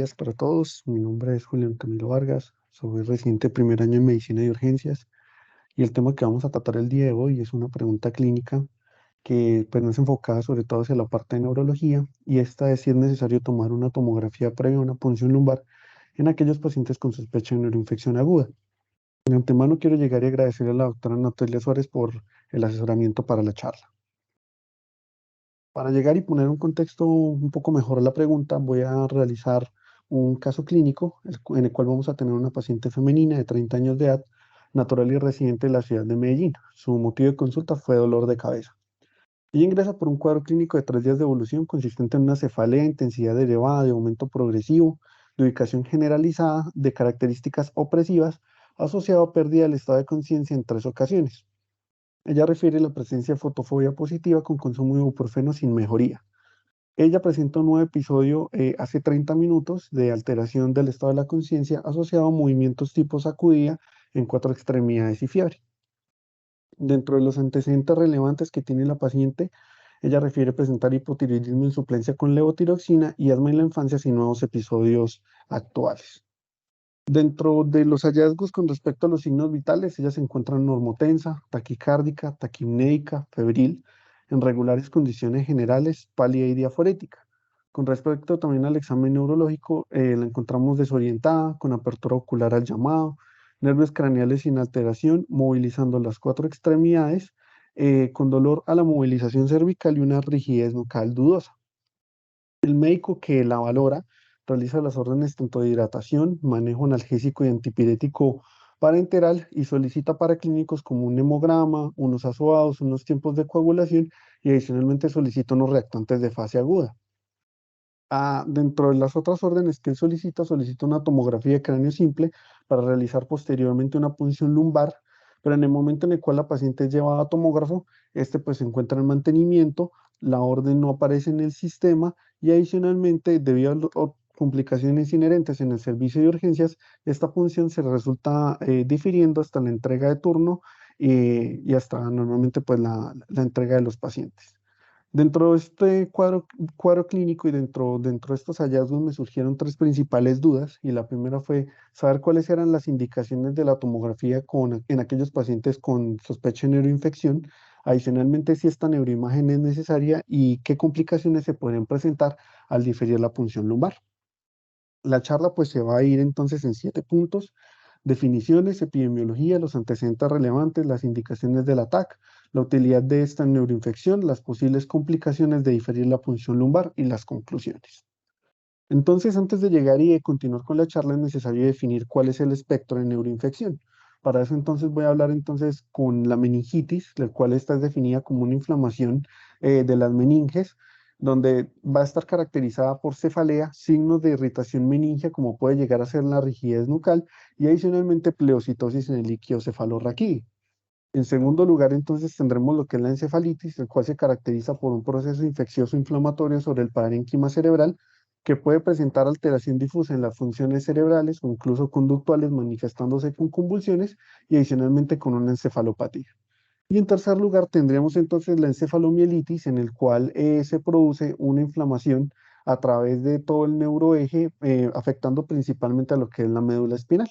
días para todos. Mi nombre es Julián Camilo Vargas, soy residente de primer año en Medicina y Urgencias y el tema que vamos a tratar el día de hoy es una pregunta clínica que pues, no es enfocada sobre todo hacia la parte de neurología y esta es si es necesario tomar una tomografía previa a una punción lumbar en aquellos pacientes con sospecha de neuroinfección aguda. De antemano quiero llegar y agradecerle a la doctora Natalia Suárez por el asesoramiento para la charla. Para llegar y poner un contexto un poco mejor a la pregunta, voy a realizar un caso clínico en el cual vamos a tener una paciente femenina de 30 años de edad, natural y residente de la ciudad de Medellín. Su motivo de consulta fue dolor de cabeza. Ella ingresa por un cuadro clínico de 3 días de evolución consistente en una cefalea de intensidad elevada, de aumento progresivo, de ubicación generalizada, de características opresivas, asociado a pérdida del estado de conciencia en 3 ocasiones. Ella refiere la presencia de fotofobia positiva con consumo de ibuprofeno sin mejoría. Ella presenta un nuevo episodio hace 30 minutos de alteración del estado de la conciencia asociado a movimientos tipo sacudida en 4 extremidades y fiebre. Dentro de los antecedentes relevantes que tiene la paciente, ella refiere presentar hipotiroidismo en suplencia con levotiroxina y asma en la infancia sin nuevos episodios actuales. Dentro de los hallazgos con respecto a los signos vitales, ella se encuentra normotensa, taquicárdica, taquimnéica, febril, en regulares condiciones generales, pálida y diaforética. Con respecto también al examen neurológico, la encontramos desorientada, con apertura ocular al llamado, nervios craneales sin alteración, movilizando las 4 extremidades, con dolor a la movilización cervical y una rigidez nucal dudosa. El médico que la valora realiza las órdenes tanto de hidratación, manejo analgésico y antipirético parenteral y solicita para clínicos como un hemograma, unos asoados, unos tiempos de coagulación y adicionalmente solicita unos reactantes de fase aguda. Dentro de las otras órdenes que él solicita una tomografía de cráneo simple para realizar posteriormente una punción lumbar, pero en el momento en el cual la paciente es llevada a tomógrafo, este pues se encuentra en mantenimiento, la orden no aparece en el sistema y adicionalmente, debido a complicaciones inherentes en el servicio de urgencias, esta punción se resulta difiriendo hasta la entrega de turno y hasta normalmente pues la entrega de los pacientes. Dentro de este cuadro clínico y dentro de estos hallazgos me surgieron 3 principales dudas y la primera fue saber cuáles eran las indicaciones de la tomografía en aquellos pacientes con sospecha de neuroinfección, adicionalmente si esta neuroimagen es necesaria y qué complicaciones se podrían presentar al diferir la punción lumbar. La charla pues se va a ir entonces en 7 puntos: definiciones, epidemiología, los antecedentes relevantes, las indicaciones del ATAC, la utilidad de esta neuroinfección, las posibles complicaciones de diferir la punción lumbar y las conclusiones. Entonces, antes de llegar y de continuar con la charla, es necesario definir cuál es el espectro de neuroinfección. Para eso entonces voy a hablar entonces con la meningitis, la cual esta es definida como una inflamación de las meninges, donde va a estar caracterizada por cefalea, signos de irritación meningia, como puede llegar a ser la rigidez nucal, y adicionalmente pleocitosis en el líquido cefalorraquídeo. En segundo lugar, entonces tendremos lo que es la encefalitis, el cual se caracteriza por un proceso infeccioso inflamatorio sobre el parénquima cerebral que puede presentar alteración difusa en las funciones cerebrales o incluso conductuales, manifestándose con convulsiones y adicionalmente con una encefalopatía. Y en tercer lugar, tendríamos entonces la encefalomielitis, en el cual se produce una inflamación a través de todo el neuroeje, afectando principalmente a lo que es la médula espinal.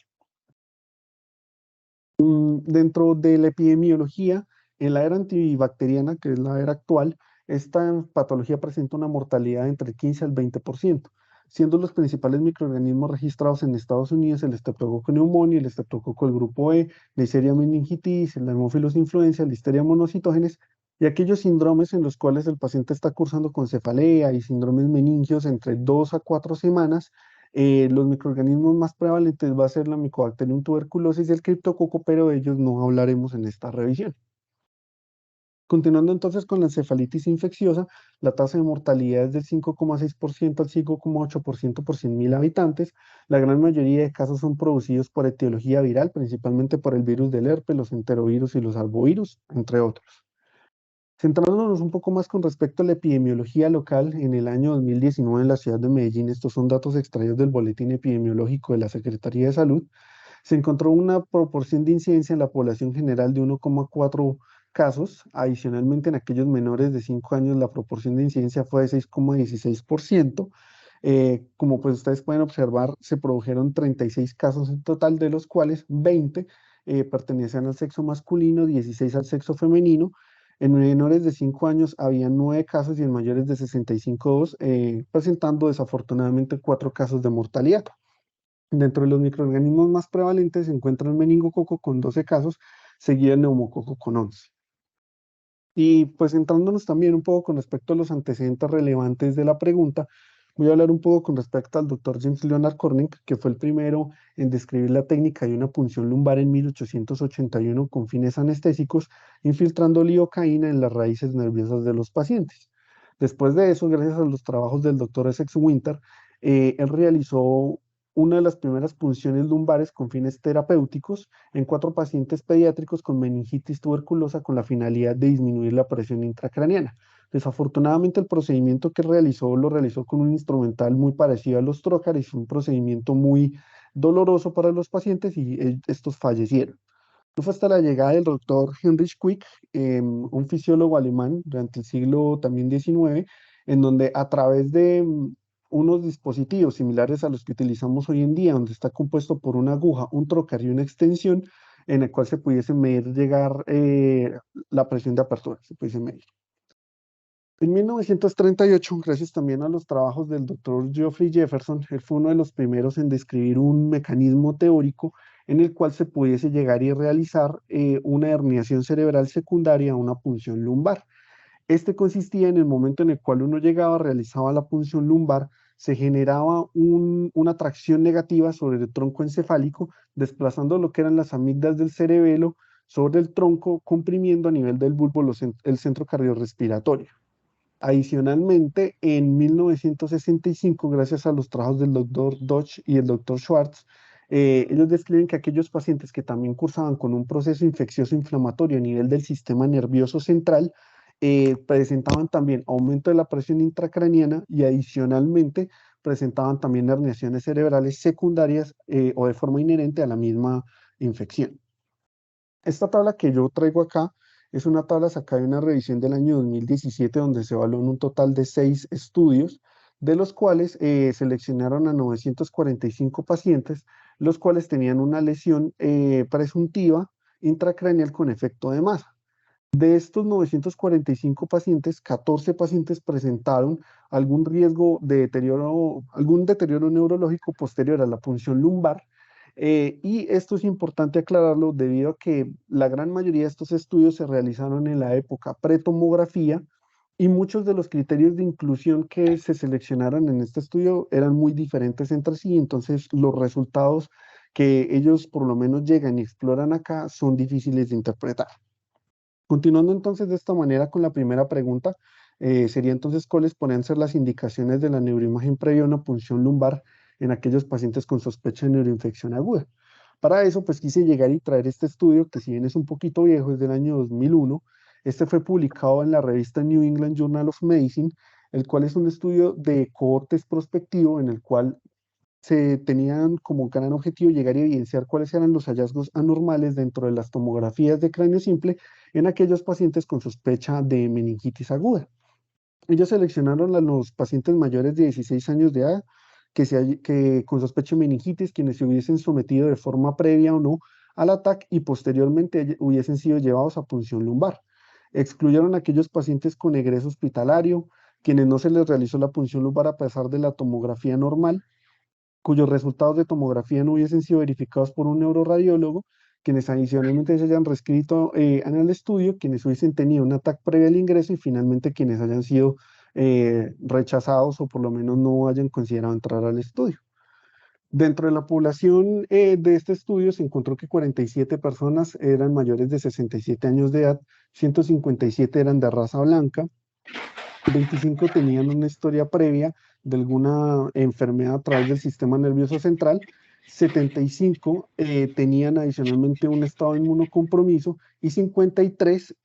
Dentro de la epidemiología, en la era antibacteriana, que es la era actual, esta patología presenta una mortalidad entre el 15 al 20%, siendo los principales microorganismos registrados en Estados Unidos el Streptococcus pneumoniae, el Streptococcus del grupo E, Neisseria meningitis, el Haemophilus influenza, Listeria monocytogenes, y aquellos síndromes en los cuales el paciente está cursando con cefalea y síndromes meningios entre 2 a 4 semanas. Los microorganismos más prevalentes va a ser la Mycobacterium tuberculosis y el criptococo, pero de ellos no hablaremos en esta revisión. Continuando entonces con la encefalitis infecciosa, la tasa de mortalidad es del 5,6% al 5,8% por 100.000 habitantes. La gran mayoría de casos son producidos por etiología viral, principalmente por el virus del herpes, los enterovirus y los arbovirus, entre otros. Centrándonos un poco más con respecto a la epidemiología local, en el año 2019 en la ciudad de Medellín, estos son datos extraídos del Boletín Epidemiológico de la Secretaría de Salud, se encontró una proporción de incidencia en la población general de 1,4 casos. Adicionalmente, en aquellos menores de 5 años, la proporción de incidencia fue de 6,16%. Como pues ustedes pueden observar, se produjeron 36 casos en total, de los cuales 20 pertenecían al sexo masculino, 16 al sexo femenino. En menores de 5 años había 9 casos y en mayores de 65, presentando desafortunadamente 4 casos de mortalidad. Dentro de los microorganismos más prevalentes se encuentra el meningococo con 12 casos, seguido el neumococo con 11. Y pues centrándonos también un poco con respecto a los antecedentes relevantes de la pregunta, voy a hablar un poco con respecto al doctor James Leonard Corning, que fue el primero en describir la técnica de una punción lumbar en 1881 con fines anestésicos, infiltrando lidocaína en las raíces nerviosas de los pacientes. Después de eso, gracias a los trabajos del doctor Essex Winter, él realizó una de las primeras punciones lumbares con fines terapéuticos en 4 pacientes pediátricos con meningitis tuberculosa con la finalidad de disminuir la presión intracraneana. Desafortunadamente, el procedimiento que realizó lo realizó con un instrumental muy parecido a los trócares, un procedimiento muy doloroso para los pacientes y estos fallecieron. No fue hasta la llegada del doctor Heinrich Quick, un fisiólogo alemán durante el siglo también XIX, en donde a través de unos dispositivos similares a los que utilizamos hoy en día, donde está compuesto por una aguja, un trocar y una extensión, en el cual se pudiese medir llegar la presión de apertura, se pudiese medir. En 1938, gracias también a los trabajos del doctor Geoffrey Jefferson, él fue uno de los primeros en describir un mecanismo teórico en el cual se pudiese llegar y realizar una herniación cerebral secundaria a una punción lumbar. Este consistía en el momento en el cual uno llegaba, realizaba la punción lumbar, se generaba una tracción negativa sobre el tronco encefálico, desplazando lo que eran las amígdalas del cerebelo sobre el tronco, comprimiendo a nivel del bulbo el centro cardiorrespiratorio. Adicionalmente, en 1965, gracias a los trabajos del doctor Dodge y el doctor Schwartz, ellos describen que aquellos pacientes que también cursaban con un proceso infeccioso inflamatorio a nivel del sistema nervioso central, presentaban también aumento de la presión intracraniana y adicionalmente presentaban también herniaciones cerebrales secundarias o de forma inherente a la misma infección. Esta tabla que yo traigo acá es una tabla sacada de una revisión del año 2017 donde se evaluó en un total de 6 estudios, de los cuales seleccionaron a 945 pacientes, los cuales tenían una lesión presuntiva intracraneal con efecto de masa. De estos 945 pacientes, 14 pacientes presentaron algún riesgo de deterioro, algún deterioro neurológico posterior a la punción lumbar. Y esto es importante aclararlo debido a que la gran mayoría de estos estudios se realizaron en la época pretomografía y muchos de los criterios de inclusión que se seleccionaron en este estudio eran muy diferentes entre sí, entonces los resultados que ellos por lo menos llegan y exploran acá son difíciles de interpretar. Continuando entonces de esta manera con la primera pregunta, sería entonces cuáles podrían ser las indicaciones de la neuroimagen previa a una punción lumbar en aquellos pacientes con sospecha de neuroinfección aguda. Para eso, pues quise llegar y traer este estudio, que si bien es un poquito viejo, es del año 2001. Este fue publicado en la revista New England Journal of Medicine, el cual es un estudio de cohortes prospectivo en el cual se tenían como gran objetivo llegar a evidenciar cuáles eran los hallazgos anormales dentro de las tomografías de cráneo simple en aquellos pacientes con sospecha de meningitis aguda. Ellos seleccionaron a los pacientes mayores de 16 años de edad que con sospecha de meningitis, quienes se hubiesen sometido de forma previa o no al ataque y posteriormente hubiesen sido llevados a punción lumbar. Excluyeron a aquellos pacientes con egreso hospitalario, quienes no se les realizó la punción lumbar a pesar de la tomografía normal, cuyos resultados de tomografía no hubiesen sido verificados por un neuroradiólogo, quienes adicionalmente se hayan reescrito en el estudio, quienes hubiesen tenido un ataque previo al ingreso y finalmente quienes hayan sido rechazados o por lo menos no hayan considerado entrar al estudio. Dentro de la población de este estudio se encontró que 47 personas eran mayores de 67 años de edad, 157 eran de raza blanca, 25 tenían una historia previa de alguna enfermedad a través del sistema nervioso central, 75 tenían adicionalmente un estado de inmunocompromiso y 53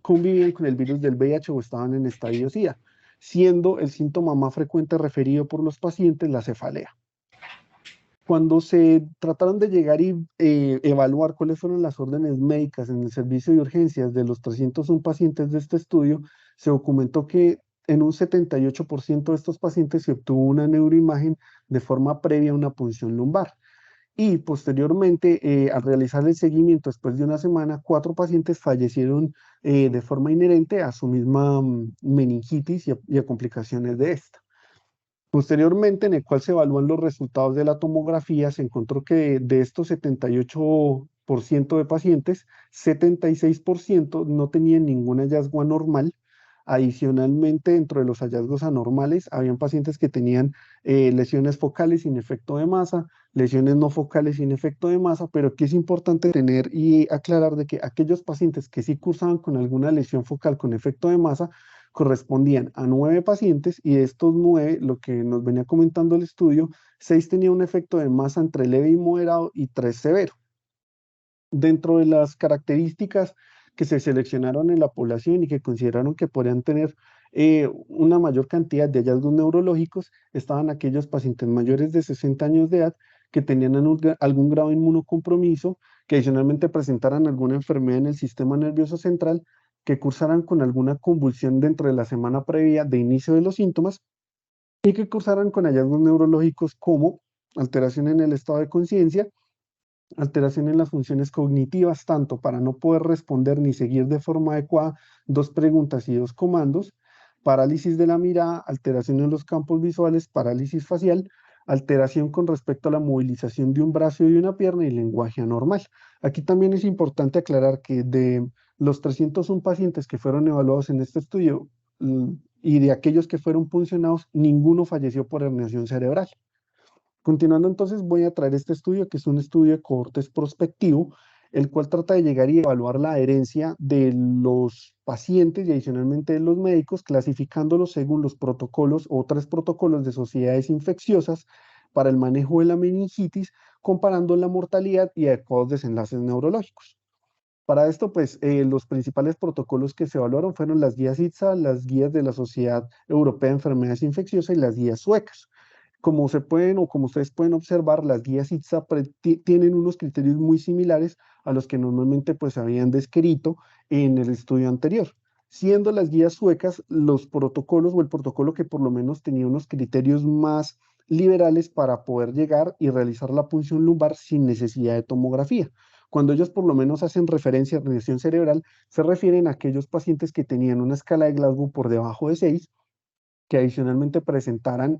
convivían con el virus del VIH o estaban en estadio SIDA, siendo el síntoma más frecuente referido por los pacientes la cefalea. Cuando se trataron de llegar y evaluar cuáles fueron las órdenes médicas en el servicio de urgencias de los 301 pacientes de este estudio, se documentó que en un 78% de estos pacientes se obtuvo una neuroimagen de forma previa a una punción lumbar. Y posteriormente, al realizar el seguimiento después de una semana, 4 pacientes fallecieron de forma inherente a su misma meningitis y a complicaciones de esta. Posteriormente, en el cual se evalúan los resultados de la tomografía, se encontró que de estos 78% de pacientes, 76% no tenían ningún hallazgo anormal. Adicionalmente, dentro de los hallazgos anormales, habían pacientes que tenían lesiones focales sin efecto de masa, lesiones no focales sin efecto de masa, pero aquí es importante tener y aclarar de que aquellos pacientes que sí cursaban con alguna lesión focal con efecto de masa, correspondían a 9 pacientes, y de estos 9, lo que nos venía comentando el estudio, 6 tenían un efecto de masa entre leve y moderado y 3 severo. Dentro de las características que se seleccionaron en la población y que consideraron que podrían tener una mayor cantidad de hallazgos neurológicos, estaban aquellos pacientes mayores de 60 años de edad que tenían algún grado de inmunocompromiso, que adicionalmente presentaran alguna enfermedad en el sistema nervioso central, que cursaran con alguna convulsión dentro de la semana previa de inicio de los síntomas, y que cursaran con hallazgos neurológicos como alteración en el estado de conciencia, alteración en las funciones cognitivas, tanto para no poder responder ni seguir de forma adecuada 2 preguntas y 2 comandos, parálisis de la mirada, alteración en los campos visuales, parálisis facial, alteración con respecto a la movilización de un brazo y de una pierna y lenguaje anormal. Aquí también es importante aclarar que de los 301 pacientes que fueron evaluados en este estudio, y de aquellos que fueron puncionados, ninguno falleció por herniación cerebral. Continuando entonces, voy a traer este estudio, que es un estudio de cohortes prospectivo, el cual trata de llegar y evaluar la adherencia de los pacientes y adicionalmente de los médicos, clasificándolos según los protocolos o 3 protocolos de sociedades infecciosas para el manejo de la meningitis, comparando la mortalidad y adecuados desenlaces neurológicos. Para esto, pues, los principales protocolos que se evaluaron fueron las guías ITSA, las guías de la Sociedad Europea de Enfermedades Infecciosas y las guías suecas. Como se pueden o como ustedes pueden observar, las guías ITSA tienen unos criterios muy similares a los que normalmente pues habían descrito en el estudio anterior. Siendo las guías suecas los protocolos o el protocolo que por lo menos tenía unos criterios más liberales para poder llegar y realizar la punción lumbar sin necesidad de tomografía. Cuando ellos por lo menos hacen referencia a herniación cerebral, se refieren a aquellos pacientes que tenían una escala de Glasgow por debajo de 6, que adicionalmente presentaran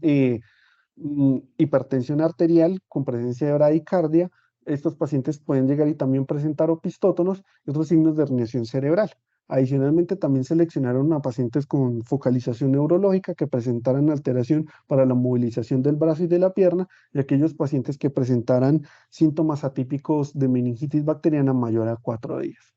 hipertensión arterial con presencia de bradicardia. Estos pacientes pueden llegar y también presentar opistótonos y otros signos de herniación cerebral. Adicionalmente, también seleccionaron a pacientes con focalización neurológica que presentaran alteración para la movilización del brazo y de la pierna, y aquellos pacientes que presentaran síntomas atípicos de meningitis bacteriana mayor a 4 días.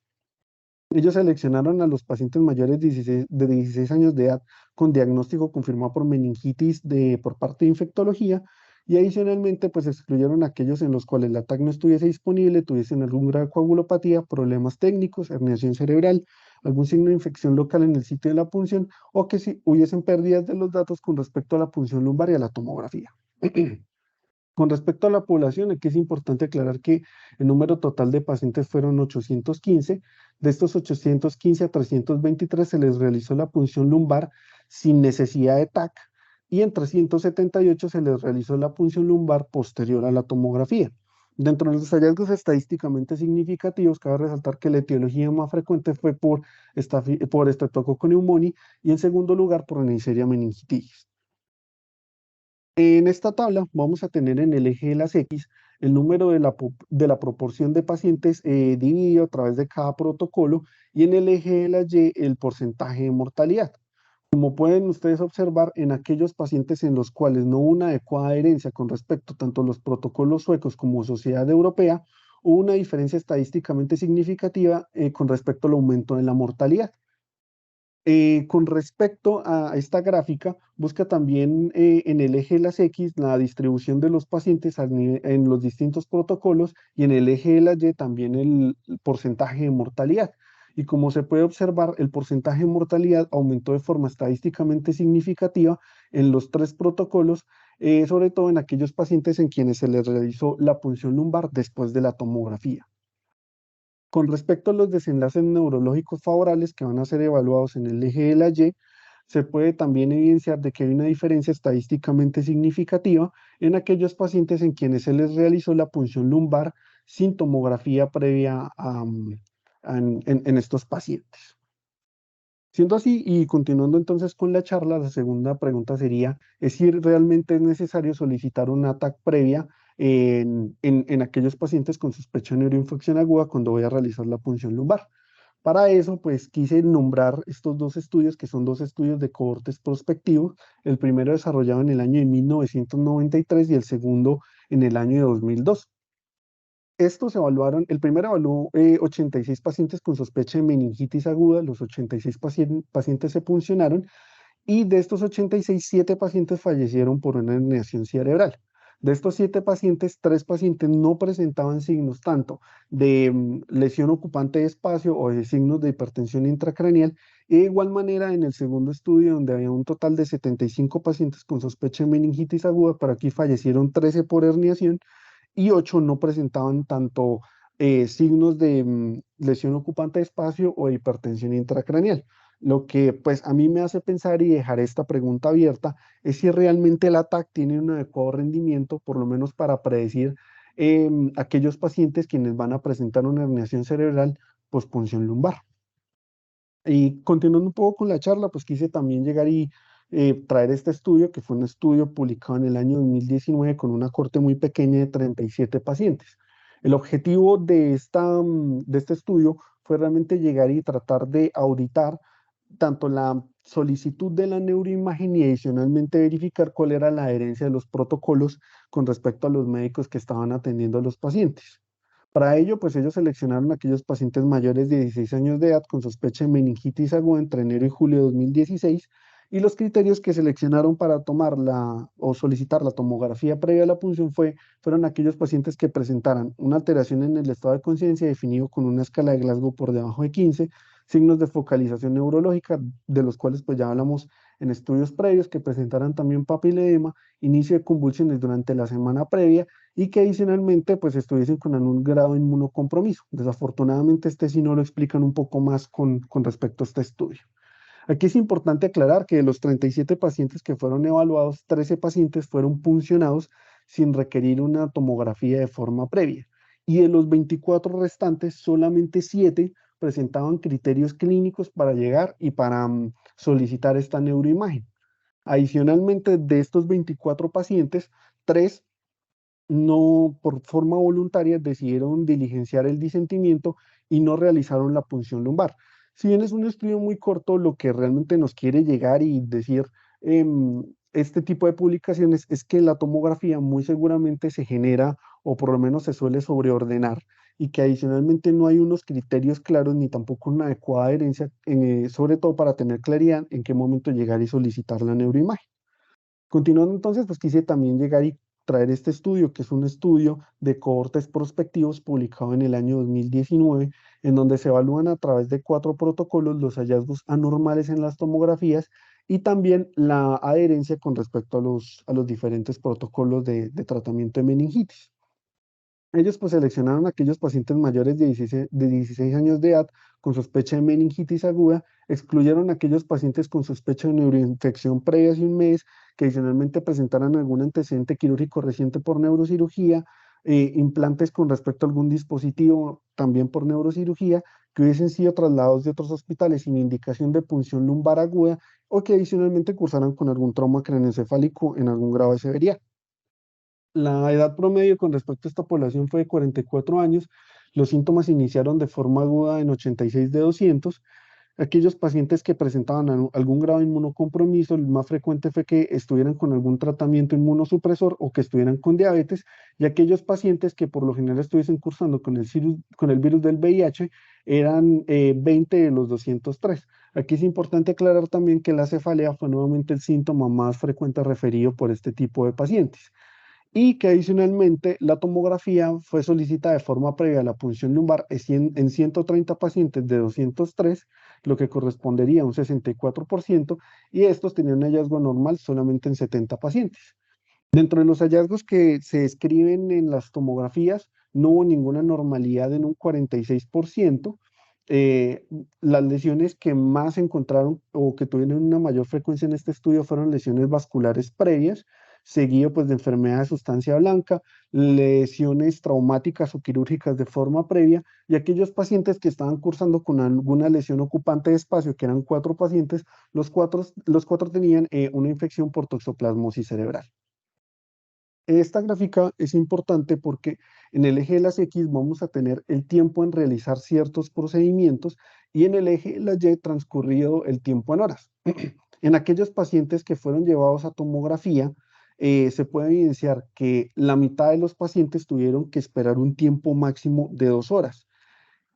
Ellos seleccionaron a los pacientes mayores de 16 años de edad con diagnóstico confirmado por meningitis por parte de infectología, y adicionalmente pues excluyeron a aquellos en los cuales la TAC no estuviese disponible, tuviesen algún grado de coagulopatía, problemas técnicos, herniación cerebral, algún signo de infección local en el sitio de la punción, o que si hubiesen pérdidas de los datos con respecto a la punción lumbar y a la tomografía. Con respecto a la población, aquí es importante aclarar que el número total de pacientes fueron 815. De estos 815, a 323 se les realizó la punción lumbar sin necesidad de TAC, y en 378 se les realizó la punción lumbar posterior a la tomografía. Dentro de los hallazgos estadísticamente significativos, cabe resaltar que la etiología más frecuente fue por Streptococcus pneumoniae, y en segundo lugar por Neisseria meningitis. En esta tabla vamos a tener en el eje de las X el número de la proporción de pacientes dividido a través de cada protocolo, y en el eje de las Y el porcentaje de mortalidad. Como pueden ustedes observar, en aquellos pacientes en los cuales no hubo una adecuada adherencia con respecto tanto a los protocolos suecos como Sociedad Europea, hubo una diferencia estadísticamente significativa con respecto al aumento de la mortalidad. Con respecto a esta gráfica, busca también en el eje de las X la distribución de los pacientes en los distintos protocolos, y en el eje de la Y también el porcentaje de mortalidad. Y como se puede observar, el porcentaje de mortalidad aumentó de forma estadísticamente significativa en los 3 protocolos, sobre todo en aquellos pacientes en quienes se les realizó la punción lumbar después de la tomografía. Con respecto a los desenlaces neurológicos favorables que van a ser evaluados en el eje de la Y, se puede también evidenciar de que hay una diferencia estadísticamente significativa en aquellos pacientes en quienes se les realizó la punción lumbar sin tomografía previa en estos pacientes. Siendo así, y continuando entonces con la charla, la segunda pregunta sería, ¿es si realmente es necesario solicitar una ATAC previa en aquellos pacientes con sospecha de neuroinfección aguda cuando voy a realizar la punción lumbar? Para eso, pues quise nombrar estos dos estudios, que son dos estudios de cohortes prospectivos, el primero desarrollado en el año de 1993 y el segundo en el año de 2002. Estos evaluaron, el primero evaluó 86 pacientes con sospecha de meningitis aguda, los 86 pacientes se puncionaron y de estos 86, 7 pacientes fallecieron por una herniación cerebral. De estos 7 pacientes, 3 pacientes no presentaban signos tanto de lesión ocupante de espacio o de signos de hipertensión intracraneal. E de igual manera, en el segundo estudio, donde había un total de 75 pacientes con sospecha de meningitis aguda, pero aquí fallecieron 13 por herniación y 8 no presentaban tanto signos de lesión ocupante de espacio o de hipertensión intracraneal. Lo que pues a mí me hace pensar y dejar esta pregunta abierta es si realmente el ATAC tiene un adecuado rendimiento, por lo menos para predecir aquellos pacientes quienes van a presentar una herniación cerebral pospunción lumbar. Y continuando un poco con la charla, pues quise también llegar y traer este estudio, que fue un estudio publicado en el año 2019 con una corte muy pequeña de 37 pacientes. El objetivo de este estudio fue realmente llegar y tratar de auditar tanto la solicitud de la neuroimagen y adicionalmente verificar cuál era la adherencia de los protocolos con respecto a los médicos que estaban atendiendo a los pacientes. Para ello, pues ellos seleccionaron a aquellos pacientes mayores de 16 años de edad con sospecha de meningitis aguda entre enero y julio de 2016 y los criterios que seleccionaron para tomar o solicitar la tomografía previa a la punción fueron aquellos pacientes que presentaran una alteración en el estado de conciencia definido con una escala de Glasgow por debajo de 15, signos de focalización neurológica, de los cuales pues ya hablamos en estudios previos, que presentaran también papiledema, inicio de convulsiones durante la semana previa y que adicionalmente pues estuviesen con algún grado de inmunocompromiso. Desafortunadamente este sí no lo explican un poco más con respecto a este estudio. Aquí es importante aclarar que de los 37 pacientes que fueron evaluados, 13 pacientes fueron puncionados sin requerir una tomografía de forma previa. Y de los 24 restantes, solamente 7 presentaban criterios clínicos para llegar y para solicitar esta neuroimagen. Adicionalmente, de estos 24 pacientes, 3 no, por forma voluntaria, decidieron diligenciar el disentimiento y no realizaron la punción lumbar. Si bien es un estudio muy corto, lo que realmente nos quiere llegar y decir este tipo de publicaciones es que la tomografía muy seguramente se genera o por lo menos se suele sobreordenar y que adicionalmente no hay unos criterios claros ni tampoco una adecuada adherencia, sobre todo para tener claridad en qué momento llegar y solicitar la neuroimagen. Continuando entonces, pues quise también llegar y traer este estudio, que es un estudio de cohortes prospectivos publicado en el año 2019, en donde se evalúan a través de 4 protocolos los hallazgos anormales en las tomografías y también la adherencia con respecto a los diferentes protocolos de tratamiento de meningitis. Ellos pues seleccionaron a aquellos pacientes mayores de 16 años de edad con sospecha de meningitis aguda, excluyeron a aquellos pacientes con sospecha de neuroinfección previa hace un mes, que adicionalmente presentaran algún antecedente quirúrgico reciente por neurocirugía, implantes con respecto a algún dispositivo también por neurocirugía, que hubiesen sido trasladados de otros hospitales sin indicación de punción lumbar aguda o que adicionalmente cursaran con algún trauma craneoencefálico en algún grado de severidad. La edad promedio con respecto a esta población fue de 44 años. Los síntomas iniciaron de forma aguda en 86 de 200. Aquellos pacientes que presentaban algún grado de inmunocompromiso, el más frecuente fue que estuvieran con algún tratamiento inmunosupresor o que estuvieran con diabetes, y aquellos pacientes que por lo general estuviesen cursando con el virus del VIH eran 20 de los 203. Aquí es importante aclarar también que la cefalea fue nuevamente el síntoma más frecuente referido por este tipo de pacientes y que adicionalmente la tomografía fue solicitada de forma previa a la punción lumbar en 130 pacientes de 203, lo que correspondería a un 64%, y estos tenían un hallazgo normal solamente en 70 pacientes. Dentro de los hallazgos que se describen en las tomografías, no hubo ninguna normalidad en un 46%, Eh, las lesiones que más se encontraron o que tuvieron una mayor frecuencia en este estudio fueron lesiones vasculares previas, seguido pues de enfermedad de sustancia blanca, lesiones traumáticas o quirúrgicas de forma previa y aquellos pacientes que estaban cursando con alguna lesión ocupante de espacio, que eran 4 pacientes, los cuatro tenían una infección por toxoplasmosis cerebral. Esta gráfica es importante porque en el eje de las X vamos a tener el tiempo en realizar ciertos procedimientos y en el eje de la Y transcurrido el tiempo en horas. En aquellos pacientes que fueron llevados a tomografía, se puede evidenciar que la mitad de los pacientes tuvieron que esperar un tiempo máximo de 2 horas.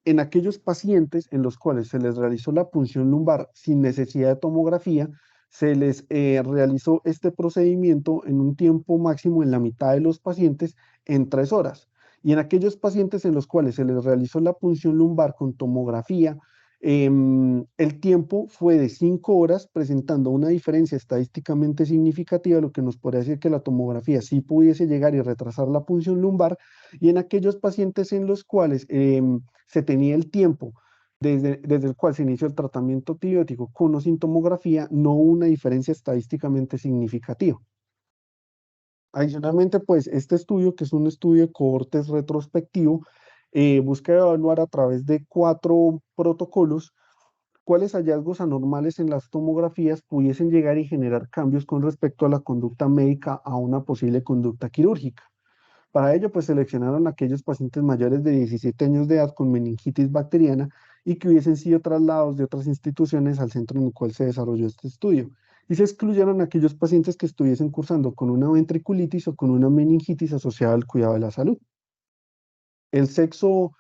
En aquellos pacientes en los cuales se les realizó la punción lumbar sin necesidad de tomografía, se les realizó este procedimiento en un tiempo máximo en la mitad de los pacientes en 3 horas. Y en aquellos pacientes en los cuales se les realizó la punción lumbar con tomografía, el tiempo fue de 5 horas, presentando una diferencia estadísticamente significativa, lo que nos podría decir que la tomografía sí pudiese llegar y retrasar la punción lumbar. Y en aquellos pacientes en los cuales se tenía el tiempo desde el cual se inició el tratamiento antibiótico con o sin tomografía, no hubo una diferencia estadísticamente significativa. Adicionalmente, pues este estudio, que es un estudio de cohortes retrospectivo, busca evaluar a través de 4 protocolos cuáles hallazgos anormales en las tomografías pudiesen llegar y generar cambios con respecto a la conducta médica a una posible conducta quirúrgica. Para ello, pues seleccionaron aquellos pacientes mayores de 17 años de edad con meningitis bacteriana y que hubiesen sido trasladados de otras instituciones al centro en el cual se desarrolló este estudio. Y se excluyeron aquellos pacientes que estuviesen cursando con una ventriculitis o con una meningitis asociada al cuidado de la salud. El sexo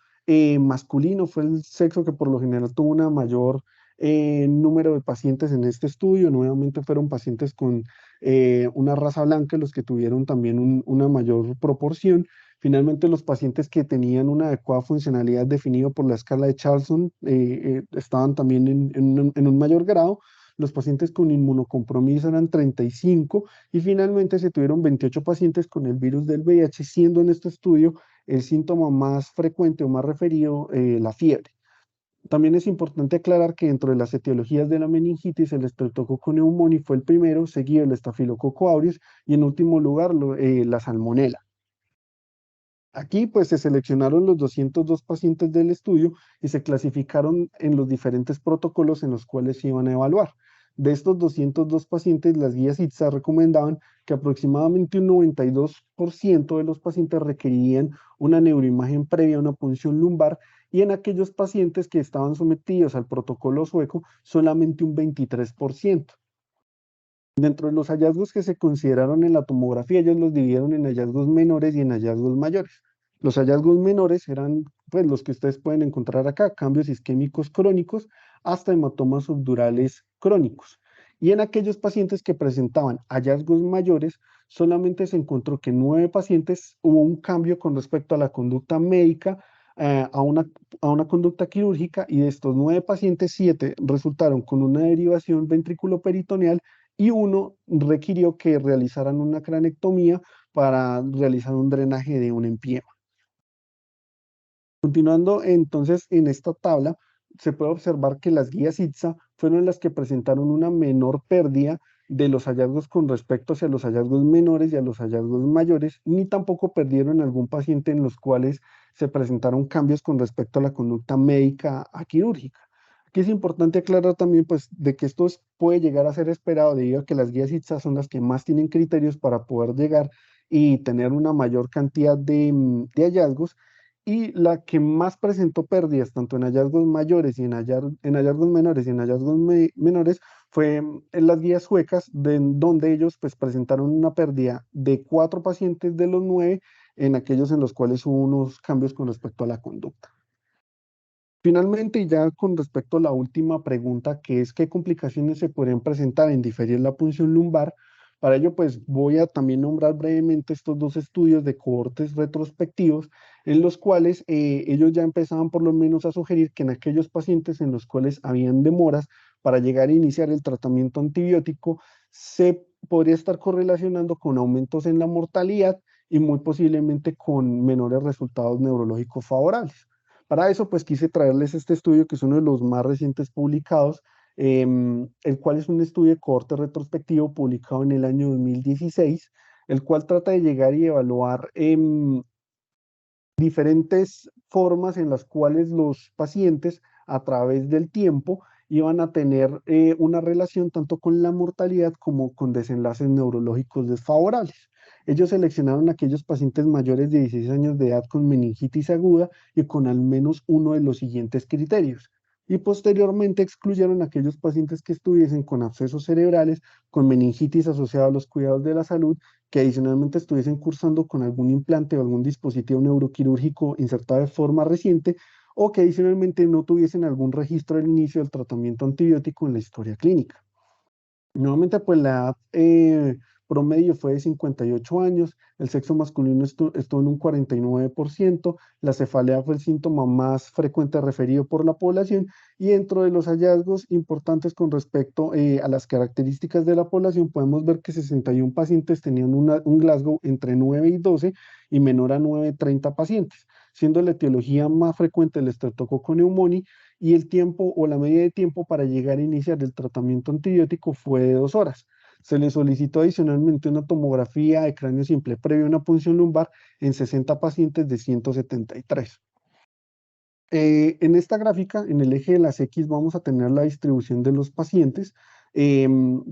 masculino fue el sexo que por lo general tuvo una mayor número de pacientes en este estudio. Nuevamente fueron pacientes con una raza blanca los que tuvieron también una mayor proporción. Finalmente, los pacientes que tenían una adecuada funcionalidad definida por la escala de Charlson estaban también en un mayor grado. Los pacientes con inmunocompromiso eran 35 y finalmente se tuvieron 28 pacientes con el virus del VIH, siendo en este estudio el síntoma más frecuente o más referido, la fiebre. También es importante aclarar que dentro de las etiologías de la meningitis, el Streptococcus pneumoniae fue el primero, seguido el Staphylococcus aureus y en último lugar la salmonela. Aquí pues se seleccionaron los 202 pacientes del estudio y se clasificaron en los diferentes protocolos en los cuales se iban a evaluar. De estos 202 pacientes, las guías ITSA recomendaban que aproximadamente un 92% de los pacientes requerían una neuroimagen previa a una punción lumbar y en aquellos pacientes que estaban sometidos al protocolo sueco, solamente un 23%. Dentro de los hallazgos que se consideraron en la tomografía, ellos los dividieron en hallazgos menores y en hallazgos mayores. Los hallazgos menores eran pues los que ustedes pueden encontrar acá, cambios isquémicos crónicos hasta hematomas subdurales crónicos. Y en aquellos pacientes que presentaban hallazgos mayores, solamente se encontró que en 9 pacientes hubo un cambio con respecto a la conducta médica, a una conducta quirúrgica, y de estos 9 pacientes, 7 resultaron con una derivación ventriculoperitoneal y uno requirió que realizaran una cranectomía para realizar un drenaje de un empiema. Continuando entonces en esta tabla, se puede observar que las guías ITSA fueron las que presentaron una menor pérdida de los hallazgos con respecto hacia los hallazgos menores y a los hallazgos mayores, ni tampoco perdieron algún paciente en los cuales se presentaron cambios con respecto a la conducta médica a quirúrgica. Aquí es importante aclarar también pues, de que esto puede llegar a ser esperado debido a que las guías ITSA son las que más tienen criterios para poder llegar y tener una mayor cantidad de hallazgos, y la que más presentó pérdidas, tanto en hallazgos mayores y en hallazgos menores y en hallazgos menores, fue en las guías suecas, donde ellos pues presentaron una pérdida de 4 pacientes de los 9 en aquellos en los cuales hubo unos cambios con respecto a la conducta. Finalmente, y ya con respecto a la última pregunta, que es qué complicaciones se podrían presentar en diferir la punción lumbar, para ello pues voy a también nombrar brevemente estos 2 estudios de cohortes retrospectivos en los cuales ellos ya empezaban por lo menos a sugerir que en aquellos pacientes en los cuales habían demoras para llegar a iniciar el tratamiento antibiótico, se podría estar correlacionando con aumentos en la mortalidad y muy posiblemente con menores resultados neurológicos favorables. Para eso, pues quise traerles este estudio, que es uno de los más recientes publicados, el cual es un estudio de cohorte retrospectivo publicado en el año 2016, el cual trata de llegar y evaluar diferentes formas en las cuales los pacientes a través del tiempo iban a tener una relación tanto con la mortalidad como con desenlaces neurológicos desfavorables. Ellos seleccionaron a aquellos pacientes mayores de 16 años de edad con meningitis aguda y con al menos uno de los siguientes criterios. Y posteriormente excluyeron a aquellos pacientes que estuviesen con abscesos cerebrales, con meningitis asociada a los cuidados de la salud, que adicionalmente estuviesen cursando con algún implante o algún dispositivo neuroquirúrgico insertado de forma reciente, o que adicionalmente no tuviesen algún registro del inicio del tratamiento antibiótico en la historia clínica. Nuevamente, pues la edad promedio fue de 58 años, el sexo masculino estuvo en un 49%, la cefalea fue el síntoma más frecuente referido por la población, y dentro de los hallazgos importantes con respecto a las características de la población, podemos ver que 61 pacientes tenían un Glasgow entre 9 y 12 y menor a 9,30 pacientes, siendo la etiología más frecuente el Streptococcus pneumoniae, y el tiempo o la media de tiempo para llegar a iniciar el tratamiento antibiótico fue de 2 horas. Se le solicitó adicionalmente una tomografía de cráneo simple previo a una punción lumbar en 60 pacientes de 173. En esta gráfica, en el eje de las X, vamos a tener la distribución de los pacientes,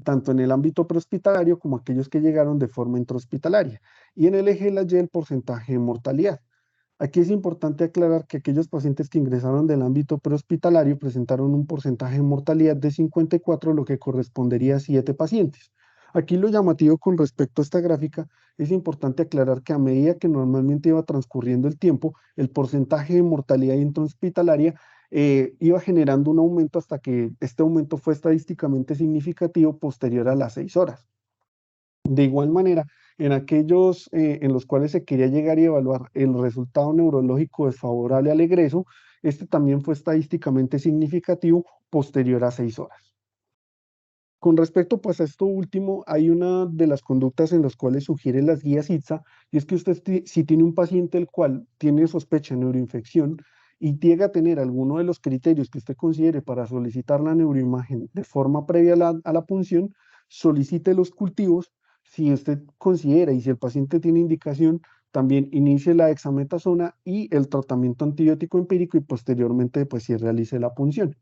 tanto en el ámbito prehospitalario como aquellos que llegaron de forma intrahospitalaria. Y en el eje de la Y, el porcentaje de mortalidad. Aquí es importante aclarar que aquellos pacientes que ingresaron del ámbito prehospitalario presentaron un porcentaje de mortalidad de 54, lo que correspondería a 7 pacientes. Aquí lo llamativo con respecto a esta gráfica es importante aclarar que a medida que normalmente iba transcurriendo el tiempo, el porcentaje de mortalidad intrahospitalaria iba generando un aumento hasta que este aumento fue estadísticamente significativo posterior a las 6 horas. De igual manera, en aquellos en los cuales se quería llegar y evaluar el resultado neurológico desfavorable al egreso, este también fue estadísticamente significativo posterior a 6 horas. Con respecto pues a esto último, hay una de las conductas en las cuales sugieren las guías ITSA, y es que usted si tiene un paciente el cual tiene sospecha de neuroinfección y llega a tener alguno de los criterios que usted considere para solicitar la neuroimagen de forma previa a la punción, solicite los cultivos. Si usted considera y si el paciente tiene indicación, también inicie la dexametasona y el tratamiento antibiótico empírico, y posteriormente pues si realice la punción.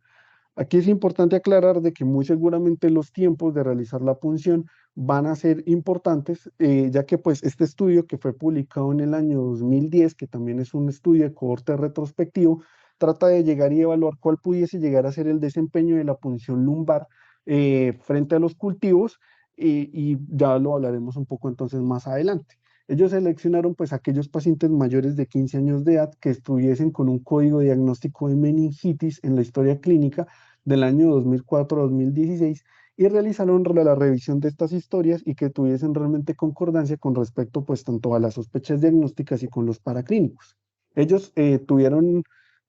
Aquí es importante aclarar de que muy seguramente los tiempos de realizar la punción van a ser importantes, ya que pues este estudio que fue publicado en el año 2010, que también es un estudio de cohorte retrospectivo, trata de llegar y evaluar cuál pudiese llegar a ser el desempeño de la punción lumbar frente a los cultivos, y ya lo hablaremos un poco entonces más adelante. Ellos seleccionaron pues aquellos pacientes mayores de 15 años de edad que estuviesen con un código diagnóstico de meningitis en la historia clínica del año 2004 a 2016, y realizaron la revisión de estas historias y que tuviesen realmente concordancia con respecto pues tanto a las sospechas diagnósticas y con los paraclínicos. Ellos tuvieron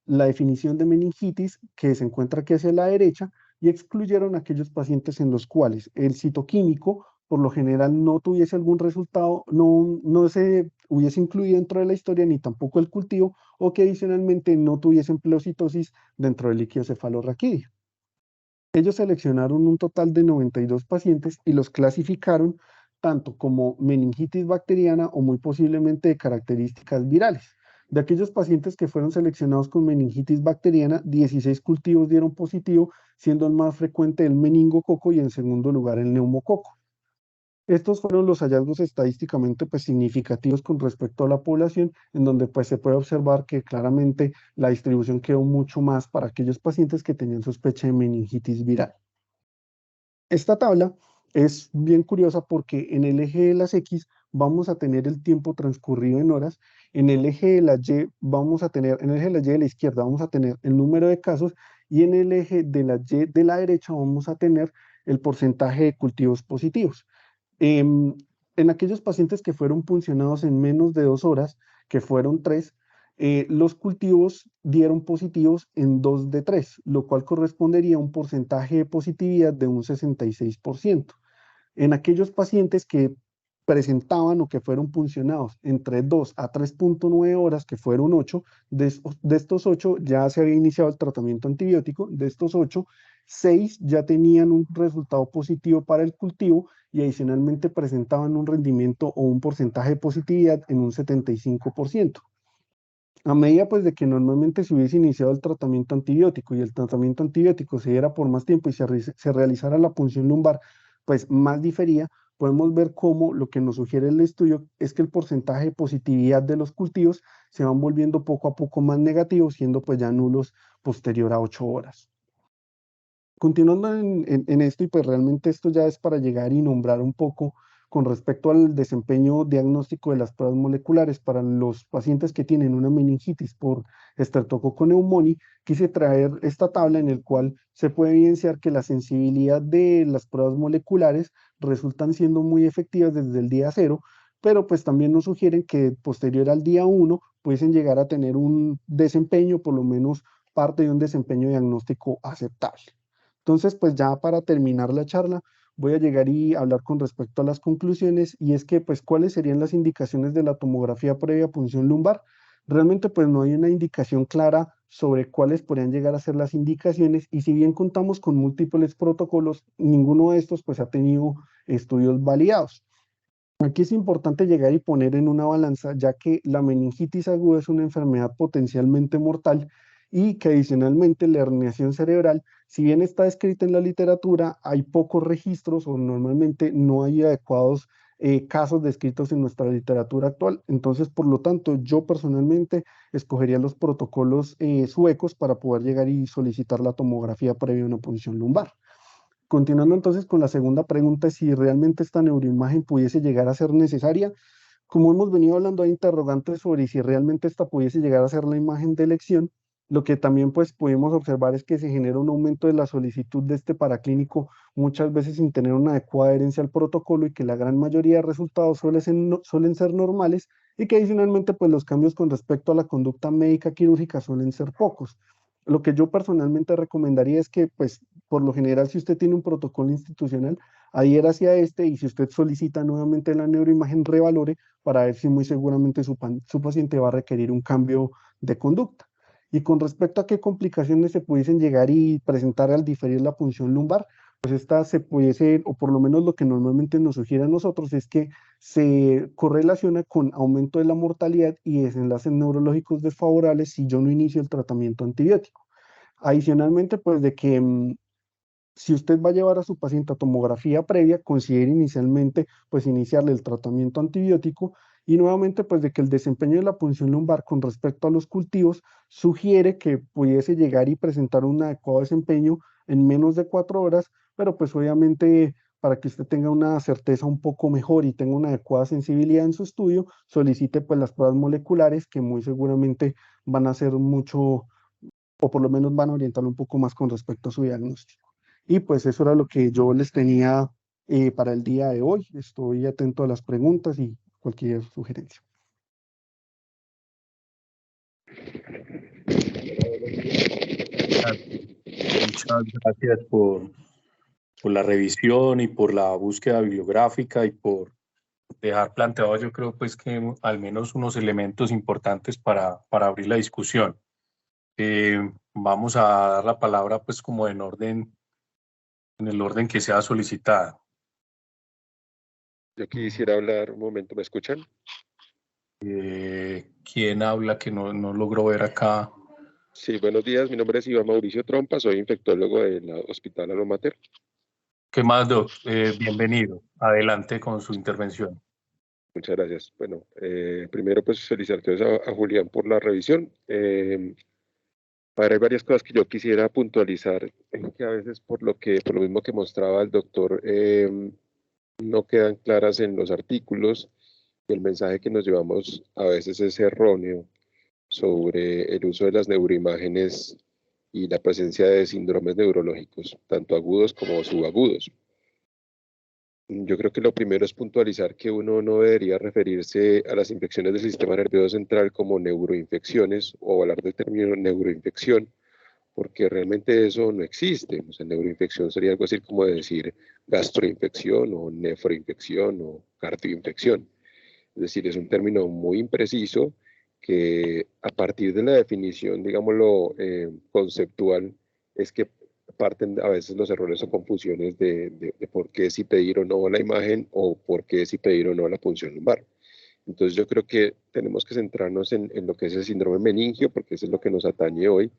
la definición de meningitis que se encuentra aquí hacia la derecha, y excluyeron aquellos pacientes en los cuales el citoquímico por lo general no tuviese algún resultado, no se hubiese incluido dentro de la historia, ni tampoco el cultivo, o que adicionalmente no tuviesen pleocitosis dentro del líquido cefalorraquídeo. Ellos seleccionaron un total de 92 pacientes y los clasificaron tanto como meningitis bacteriana o muy posiblemente de características virales. De aquellos pacientes que fueron seleccionados con meningitis bacteriana, 16 cultivos dieron positivo, siendo el más frecuente el meningococo y en segundo lugar el neumococo. Estos fueron los hallazgos estadísticamente pues, significativos con respecto a la población, en donde pues, se puede observar que claramente la distribución quedó mucho más para aquellos pacientes que tenían sospecha de meningitis viral. Esta tabla es bien curiosa porque en el eje de las X vamos a tener el tiempo transcurrido en horas, en el eje de la Y vamos a tener, en el eje de la Y de la izquierda vamos a tener el número de casos, y en el eje de la Y de la derecha vamos a tener el porcentaje de cultivos positivos. Em, en aquellos pacientes que fueron puncionados en menos de 2 horas, que fueron 3, los cultivos dieron positivos en 2 de 3, lo cual correspondería a un porcentaje de positividad de un 66%. En aquellos pacientes que presentaban o que fueron puncionados entre 2 a 3.9 horas, que fueron 8, de estos 8 ya se había iniciado el tratamiento antibiótico, de estos 8, 6 ya tenían un resultado positivo para el cultivo y adicionalmente presentaban un rendimiento o un porcentaje de positividad en un 75%. A medida pues de que normalmente se hubiese iniciado el tratamiento antibiótico y el tratamiento antibiótico se diera por más tiempo y se realizara la punción lumbar pues más diferida, podemos ver cómo lo que nos sugiere el estudio es que el porcentaje de positividad de los cultivos se van volviendo poco a poco más negativos, siendo pues ya nulos posterior a 8 horas. Continuando en esto, y pues realmente esto ya es para llegar y nombrar un poco con respecto al desempeño diagnóstico de las pruebas moleculares para los pacientes que tienen una meningitis por Streptococcus pneumoniae, quise traer esta tabla en el cual se puede evidenciar que la sensibilidad de las pruebas moleculares resultan siendo muy efectivas desde el día 0, pero pues también nos sugieren que posterior al día 1 pueden llegar a tener un desempeño, por lo menos parte de un desempeño diagnóstico aceptable. Entonces, pues ya para terminar la charla, voy a llegar y hablar con respecto a las conclusiones, y es que, pues, ¿cuáles serían las indicaciones de la tomografía previa a punción lumbar? Realmente, pues, no hay una indicación clara sobre cuáles podrían llegar a ser las indicaciones, y si bien contamos con múltiples protocolos, ninguno de estos, pues, ha tenido estudios validados. Aquí es importante llegar y poner en una balanza, ya que la meningitis aguda es una enfermedad potencialmente mortal y que adicionalmente la herniación cerebral, si bien está descrita en la literatura, hay pocos registros o normalmente no hay adecuados casos descritos en nuestra literatura actual. Entonces, por lo tanto, yo personalmente escogería los protocolos suecos para poder llegar y solicitar la tomografía previa a una punción lumbar. Continuando entonces con la segunda pregunta, si realmente esta neuroimagen pudiese llegar a ser necesaria, como hemos venido hablando, hay interrogantes sobre si realmente esta pudiese llegar a ser la imagen de elección. Lo que también pues pudimos observar es que se genera un aumento de la solicitud de este paraclínico, muchas veces sin tener una adecuada adherencia al protocolo, y que la gran mayoría de resultados suelen ser normales, y que adicionalmente pues los cambios con respecto a la conducta médica quirúrgica suelen ser pocos. Lo que yo personalmente recomendaría es que pues por lo general, si usted tiene un protocolo institucional, adhiera hacia este, y si usted solicita nuevamente la neuroimagen, revalore para ver si muy seguramente su paciente va a requerir un cambio de conducta. Y con respecto a qué complicaciones se pudiesen llegar y presentar al diferir la punción lumbar, pues esta se pudiese, o por lo menos lo que normalmente nos sugiere a nosotros, es que se correlaciona con aumento de la mortalidad y desenlaces neurológicos desfavorables si yo no inicio el tratamiento antibiótico. Adicionalmente, pues de que si usted va a llevar a su paciente a tomografía previa, considere inicialmente pues iniciarle el tratamiento antibiótico, y nuevamente pues de que el desempeño de la punción lumbar con respecto a los cultivos sugiere que pudiese llegar y presentar un adecuado desempeño en menos de 4 horas, pero pues obviamente para que usted tenga una certeza un poco mejor y tenga una adecuada sensibilidad en su estudio, solicite pues las pruebas moleculares que muy seguramente van a ser mucho, o por lo menos van a orientarlo un poco más con respecto a su diagnóstico. Y pues eso era lo que yo les tenía para el día de hoy. Estoy atento a las preguntas y cualquier sugerencia. Muchas gracias por la revisión y por la búsqueda bibliográfica y por dejar planteado, yo creo, pues que al menos unos elementos importantes para abrir la discusión. Vamos a dar la palabra pues como en el orden que sea solicitada. Yo quisiera hablar un momento, ¿me escuchan? ¿Quién habla que no logro ver acá? Sí, buenos días, mi nombre es Iván Mauricio Trompa, soy infectólogo del Hospital Alma Mater. ¿Qué más, Doc? Bienvenido. Adelante con su intervención. Muchas gracias. Bueno, primero pues felicitar a Julián por la revisión. Hay varias cosas que yo quisiera puntualizar, que a veces por lo mismo que mostraba el doctor, no quedan claras en los artículos, y el mensaje que nos llevamos a veces es erróneo sobre el uso de las neuroimágenes y la presencia de síndromes neurológicos, tanto agudos como subagudos. Yo creo que lo primero es puntualizar que uno no debería referirse a las infecciones del sistema nervioso central como neuroinfecciones o hablar del término neuroinfección, porque realmente eso no existe. O sea, neuroinfección sería algo así como decir gastroinfección o nefroinfección o cardioinfección. Es decir, es un término muy impreciso que a partir de la definición, digámoslo, conceptual, es que parten a veces los errores o confusiones de por qué si pedir o no la imagen o por qué si pedir o no la punción lumbar. Entonces yo creo que tenemos que centrarnos en lo que es el síndrome meningio, porque eso es lo que nos atañe hoy,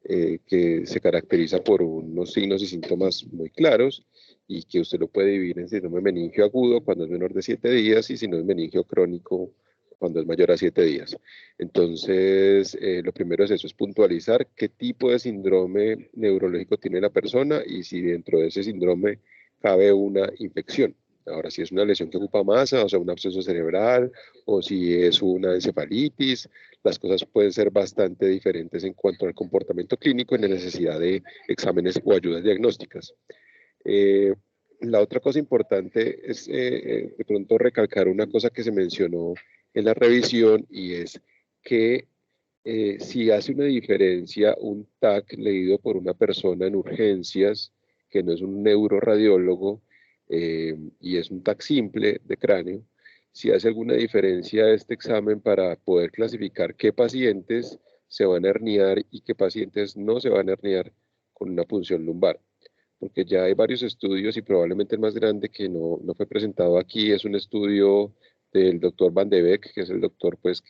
que se caracteriza por unos signos y síntomas muy claros y que usted lo puede dividir en síndrome meningio agudo cuando es menor de 7 días y si no es meningio crónico cuando es mayor a 7 días. Entonces, lo primero es eso, es puntualizar qué tipo de síndrome neurológico tiene la persona y si dentro de ese síndrome cabe una infección. Ahora, si es una lesión que ocupa masa, o sea, un absceso cerebral, o si es una encefalitis, las cosas pueden ser bastante diferentes en cuanto al comportamiento clínico y la necesidad de exámenes o ayudas diagnósticas. La otra cosa importante es de pronto recalcar una cosa que se mencionó en la revisión y es que si hace una diferencia un TAC leído por una persona en urgencias, que no es un neuroradiólogo, y es un TAC simple de cráneo, si hace alguna diferencia este examen para poder clasificar qué pacientes se van a herniar y qué pacientes no se van a herniar con una punción lumbar. Porque ya hay varios estudios y probablemente el más grande que no fue presentado aquí es un estudio del doctor Van de Beek, que es el doctor pues,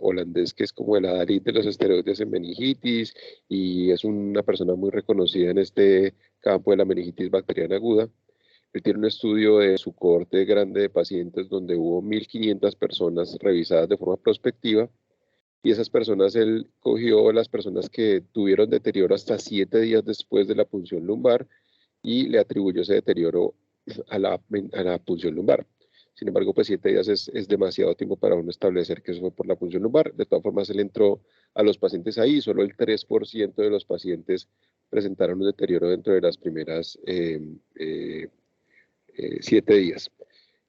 holandés, que es como el adalid de los esteroides en meningitis y es una persona muy reconocida en este campo de la meningitis bacteriana aguda. Él tiene un estudio de su cohorte grande de pacientes donde hubo 1.500 personas revisadas de forma prospectiva y esas personas, él cogió las personas que tuvieron deterioro hasta 7 días después de la punción lumbar y le atribuyó ese deterioro a la punción lumbar. Sin embargo, pues 7 días es demasiado tiempo para uno establecer que eso fue por la punción lumbar. De todas formas, él entró a los pacientes ahí, solo el 3% de los pacientes presentaron un deterioro dentro de las primeras 7 días.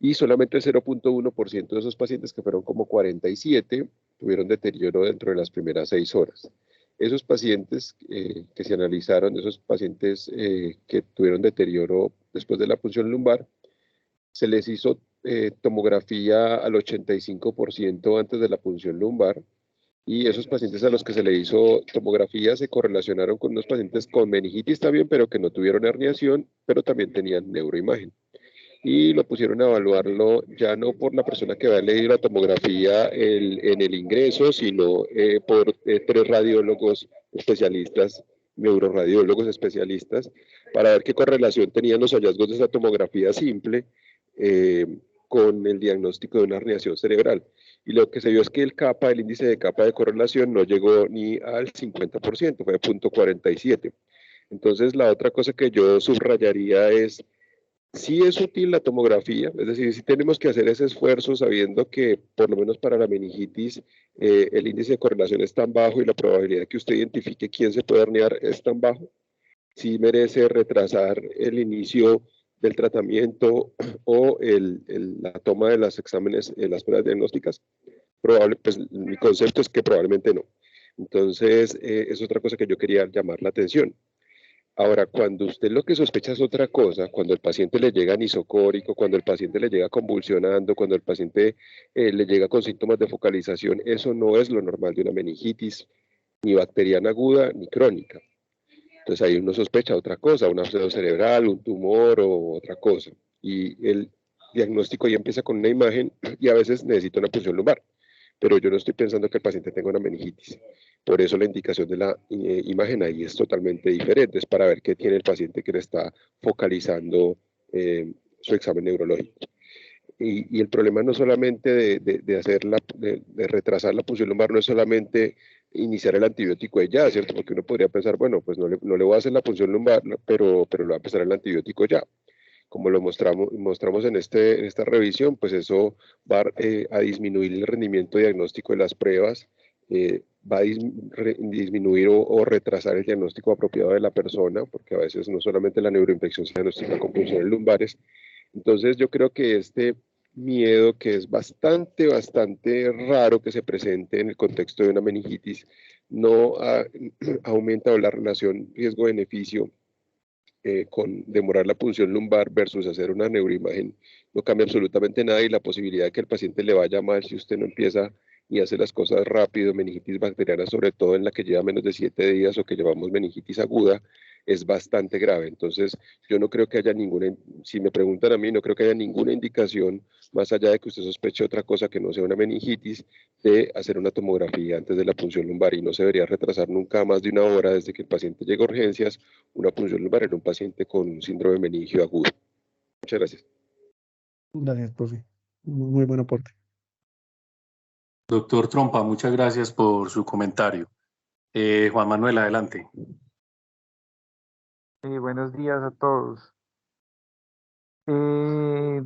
Y solamente el 0.1% de esos pacientes, que fueron como 47, tuvieron deterioro dentro de las primeras 6 horas. Esos pacientes que se analizaron, esos pacientes que tuvieron deterioro después de la punción lumbar, se les hizo tomografía al 85% antes de la punción lumbar y esos pacientes a los que se le hizo tomografía se correlacionaron con unos pacientes con meningitis también, pero que no tuvieron herniación, pero también tenían neuroimagen y lo pusieron a evaluarlo ya no por la persona que había leído la tomografía en el ingreso, sino por 3 radiólogos especialistas, neuroradiólogos especialistas, para ver qué correlación tenían los hallazgos de esa tomografía simple con el diagnóstico de una herniación cerebral. Y lo que se vio es que el índice de capa de correlación no llegó ni al 50%, fue de 0.47. Entonces, la otra cosa que yo subrayaría es sí es útil la tomografía, es decir, sí tenemos que hacer ese esfuerzo sabiendo que por lo menos para la meningitis el índice de correlación es tan bajo y la probabilidad de que usted identifique quién se puede herniar es tan bajo, sí merece retrasar el inicio del tratamiento o la toma de los exámenes, las pruebas diagnósticas. Pues mi concepto es que probablemente no. Entonces, es otra cosa que yo quería llamar la atención. Ahora, cuando usted lo que sospecha es otra cosa, cuando el paciente le llega anisocórico, cuando el paciente le llega convulsionando, cuando el paciente le llega con síntomas de focalización, eso no es lo normal de una meningitis, ni bacteriana aguda, ni crónica. Entonces ahí uno sospecha otra cosa, un absceso cerebral, un tumor o otra cosa. Y el diagnóstico ya empieza con una imagen y a veces necesita una punción lumbar. Pero yo no estoy pensando que el paciente tenga una meningitis. Por eso la indicación de la imagen ahí es totalmente diferente, es para ver qué tiene el paciente que le está focalizando su examen neurológico. Y el problema no solamente de retrasar la punción lumbar, no es solamente iniciar el antibiótico de ya, ¿cierto? Porque uno podría pensar, bueno, pues no le voy a hacer la punción lumbar, pero le voy a empezar el antibiótico ya. Como lo mostramos en esta revisión, pues eso va a disminuir el rendimiento diagnóstico de las pruebas, va a disminuir o retrasar el diagnóstico apropiado de la persona, porque a veces no solamente la neuroinfección se diagnostica con punciones lumbares. Entonces yo creo que miedo que es bastante raro que se presente en el contexto de una meningitis. No ha aumentado la relación riesgo-beneficio con demorar la punción lumbar versus hacer una neuroimagen. No cambia absolutamente nada y la posibilidad de que el paciente le vaya mal si usted no empieza y hace las cosas rápido, meningitis bacteriana, sobre todo en la que lleva menos de 7 días o que llevamos meningitis aguda, es bastante grave. Entonces, yo no creo que haya ninguna, si me preguntan a mí, no creo que haya ninguna indicación, más allá de que usted sospeche otra cosa que no sea una meningitis, de hacer una tomografía antes de la punción lumbar y no se debería retrasar nunca más de una hora desde que el paciente llegue a urgencias una punción lumbar en un paciente con síndrome meningio agudo. Muchas gracias. Gracias, profe. Muy buen aporte. Doctor Trompa, muchas gracias por su comentario. Juan Manuel, adelante. Buenos días a todos. Yo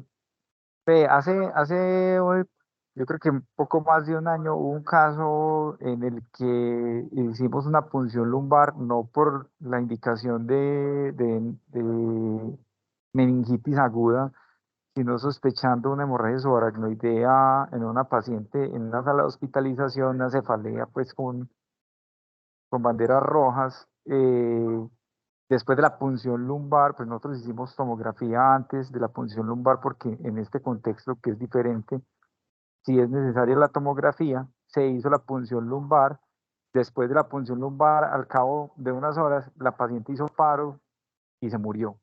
creo que un poco más de un año hubo un caso en el que hicimos una punción lumbar, no por la indicación de meningitis aguda, sino sospechando una hemorragia subaracnoidea en una paciente en una sala de hospitalización, una cefalea pues con banderas rojas. Después de la punción lumbar, pues nosotros hicimos tomografía antes de la punción lumbar porque en este contexto que es diferente, si es necesaria la tomografía, se hizo la punción lumbar. Después de la punción lumbar, al cabo de unas horas, la paciente hizo paro y se murió.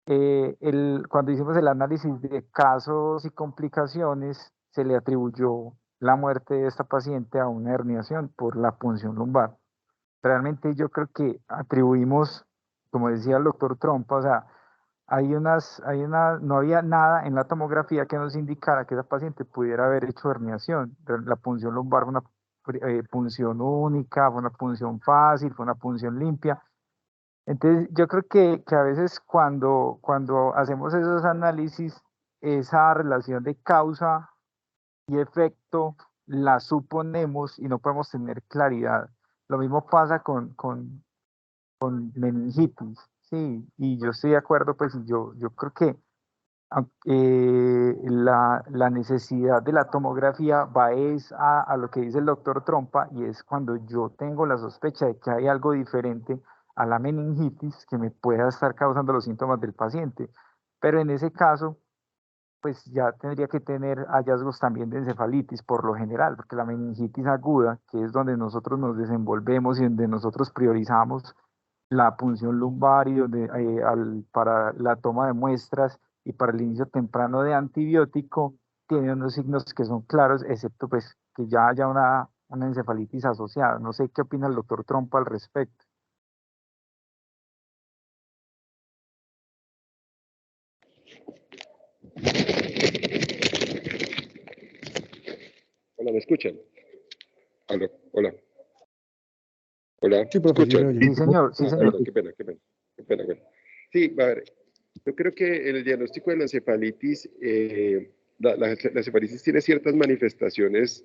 Cuando hicimos el análisis de casos y complicaciones, se le atribuyó la muerte de esta paciente a una herniación por la punción lumbar. Realmente yo creo que atribuimos, como decía el doctor Trompa, o sea, no había nada en la tomografía que nos indicara que esa paciente pudiera haber hecho herniación. La punción lumbar fue una punción única, fue una punción fácil, fue una punción limpia. Entonces, yo creo que a veces cuando hacemos esos análisis, esa relación de causa y efecto la suponemos y no podemos tener claridad. Lo mismo pasa con meningitis, sí, y yo estoy de acuerdo, pues yo creo que la necesidad de la tomografía va a lo que dice el doctor Trompa, y es cuando yo tengo la sospecha de que hay algo diferente a la meningitis que me pueda estar causando los síntomas del paciente. Pero en ese caso, pues ya tendría que tener hallazgos también de encefalitis por lo general, porque la meningitis aguda, que es donde nosotros nos desenvolvemos y donde nosotros priorizamos la punción lumbar y donde para la toma de muestras y para el inicio temprano de antibiótico, tiene unos signos que son claros, excepto pues que ya haya una encefalitis asociada. No sé qué opina el doctor Trompa al respecto. Hola, ¿me escuchan? Hola, hola. Hola, Sí, ¿me profe, sí le escuchan? oye. Sí, señor, sí, señor. Perdón, qué pena. Bueno. Sí, a ver, yo creo que en el diagnóstico de la encefalitis, la encefalitis tiene ciertas manifestaciones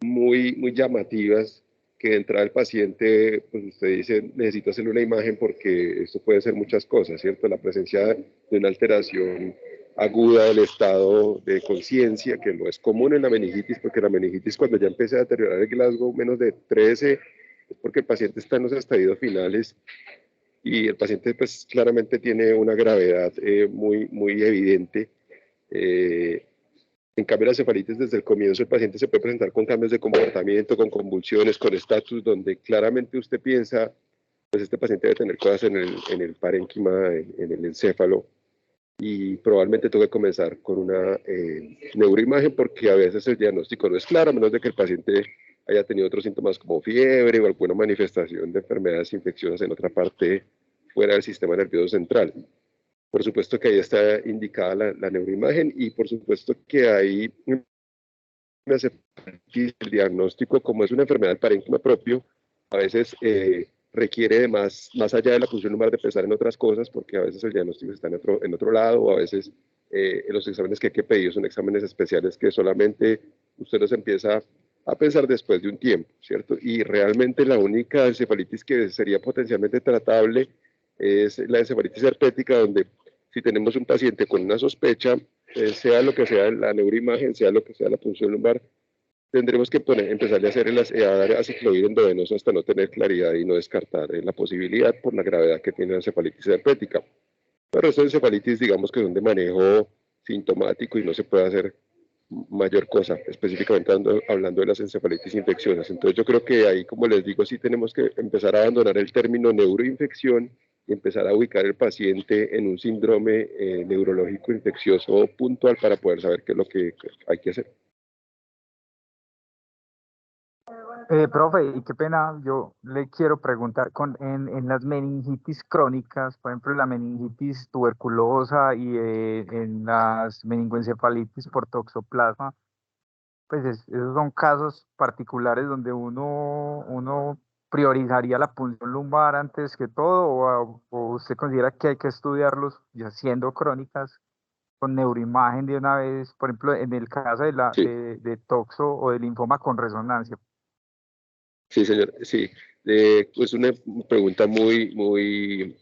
muy llamativas que de entrada el paciente, pues usted dice, necesito hacerle una imagen porque esto puede ser muchas cosas, ¿cierto? La presencia de una alteración aguda del estado de conciencia, que no es común en la meningitis, porque la meningitis cuando ya empieza a deteriorar el Glasgow menos de 13, es porque el paciente está en los estadios finales y el paciente pues claramente tiene una gravedad muy evidente. En cambio, la encefalitis desde el comienzo el paciente se puede presentar con cambios de comportamiento, con convulsiones, con estatus, donde claramente usted piensa, pues este paciente debe tener cosas en el parénquima, en el encéfalo, y probablemente tenga que comenzar con una neuroimagen porque a veces el diagnóstico no es claro, a menos de que el paciente haya tenido otros síntomas como fiebre o alguna manifestación de enfermedades infecciosas en otra parte fuera del sistema nervioso central. Por supuesto que ahí está indicada la neuroimagen y por supuesto que hay una encefalitis, el diagnóstico como es una enfermedad del parénquima propio, a veces requiere de más allá de la función lumbar de pensar en otras cosas, porque a veces el diagnóstico está en otro lado, o a veces los exámenes que hay que pedir son exámenes especiales que solamente usted los empieza a pensar después de un tiempo, ¿cierto? Y realmente la única encefalitis que sería potencialmente tratable es la encefalitis herpética, donde si tenemos un paciente con una sospecha, sea lo que sea la neuroimagen, sea lo que sea la punción lumbar, tendremos que empezarle a hacer a dar aciclovir endovenoso hasta no tener claridad y no descartar la posibilidad por la gravedad que tiene la encefalitis herpética. Pero estos encefalitis, digamos que son de manejo sintomático y no se puede hacer mayor cosa, específicamente hablando de las encefalitis infecciosas. Entonces yo creo que ahí, como les digo, sí tenemos que empezar a abandonar el término neuroinfección y empezar a ubicar el paciente en un síndrome neurológico infeccioso puntual para poder saber qué es lo que hay que hacer. Profe, y qué pena, yo le quiero preguntar, en las meningitis crónicas, por ejemplo, la meningitis tuberculosa y en las meningoencefalitis por toxoplasma, pues esos son casos particulares donde uno priorizaría la punción lumbar antes que todo, o usted considera que hay que estudiarlos ya siendo crónicas con neuroimagen de una vez, por ejemplo, en el caso Sí. de toxo o de linfoma con resonancia. Sí, señor, sí. Es una pregunta muy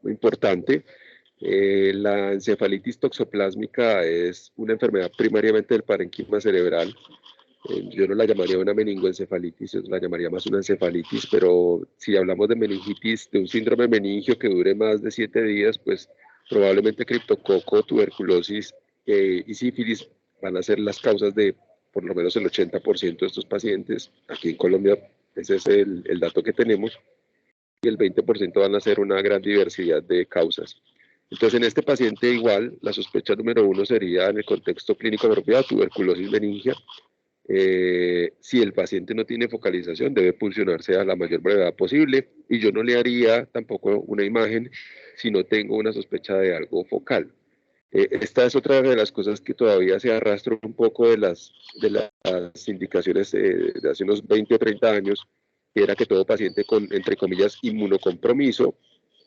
importante. La encefalitis toxoplásmica es una enfermedad primariamente del parenquima cerebral. Yo no la llamaría una meningoencefalitis, yo la llamaría más una encefalitis, pero si hablamos de meningitis, de un síndrome meningio que dure más de 7 días, pues probablemente criptococo, tuberculosis y sífilis van a ser las causas de por lo menos el 80% de estos pacientes. Aquí en Colombia ese es el dato que tenemos, y el 20% van a ser una gran diversidad de causas. Entonces, en este paciente igual, la sospecha número 1 sería en el contexto clínico apropiado, tuberculosis meningia. Si el paciente no tiene focalización, debe pulsionarse a la mayor brevedad posible, y yo no le haría tampoco una imagen si no tengo una sospecha de algo focal. Esta es otra de las cosas que todavía se arrastra un poco de las indicaciones de hace unos 20 o 30 años, que era que todo paciente con, entre comillas, inmunocompromiso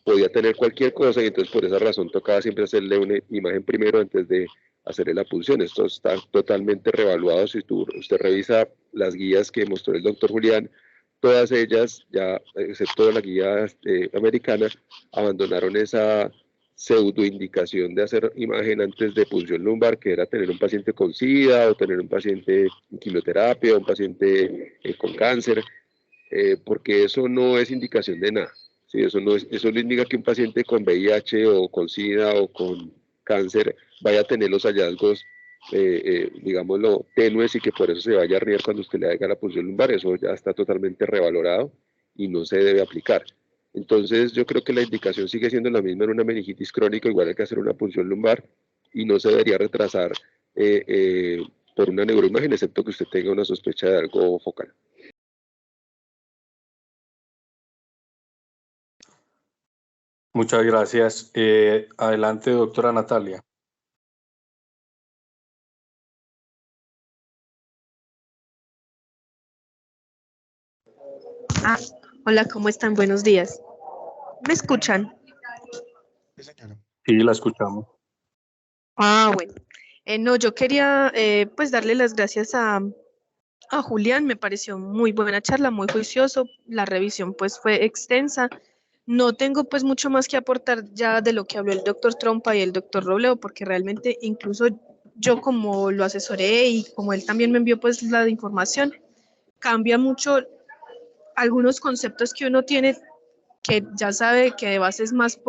podía tener cualquier cosa, y entonces por esa razón tocaba siempre hacerle una imagen primero antes de hacerle la punción. Esto está totalmente revaluado. Si usted revisa las guías que mostró el doctor Julián, todas ellas, ya excepto la guía americana, abandonaron esa pseudoindicación de hacer imagen antes de punción lumbar, que era tener un paciente con SIDA o tener un paciente en quimioterapia, un paciente con cáncer, porque eso no es indicación de nada. Sí, eso no indica que un paciente con VIH o con SIDA o con cáncer vaya a tener los hallazgos, digámoslo, tenues, y que por eso se vaya a arriesgar cuando usted le haga la punción lumbar. Eso ya está totalmente revalorado y no se debe aplicar. Entonces, yo creo que la indicación sigue siendo la misma en una meningitis crónica. Igual hay que hacer una punción lumbar y no se debería retrasar por una neuroimagen, excepto que usted tenga una sospecha de algo focal. Muchas gracias. Adelante, doctora Natalia. Hola, ¿cómo están? Buenos días. ¿Me escuchan? Sí, señora. Sí, la escuchamos. Bueno. No, yo quería pues darle las gracias a Julián. Me pareció muy buena charla, muy juicioso. La revisión pues fue extensa. No tengo pues mucho más que aportar ya de lo que habló el doctor Trompa y el doctor Robledo, porque realmente incluso yo, como lo asesoré y como él también me envió pues la información, cambia mucho algunos conceptos que uno tiene, que ya sabe que de base es más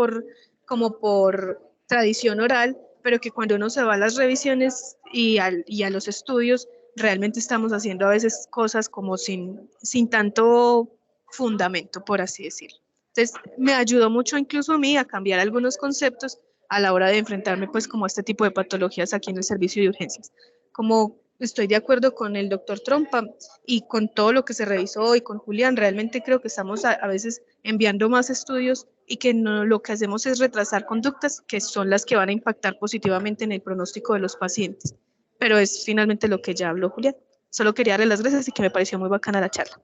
como por tradición oral, pero que cuando uno se va a las revisiones y a los estudios, realmente estamos haciendo a veces cosas como sin tanto fundamento, por así decirlo. Entonces, me ayudó mucho incluso a mí a cambiar algunos conceptos a la hora de enfrentarme pues como a este tipo de patologías aquí en el servicio de urgencias. Como estoy de acuerdo con el doctor Trompa y con todo lo que se revisó y con Julián, realmente creo que estamos a veces enviando más estudios y que no, lo que hacemos es retrasar conductas que son las que van a impactar positivamente en el pronóstico de los pacientes. Pero es finalmente lo que ya habló Julián. Solo quería darle las gracias y que me pareció muy bacana la charla.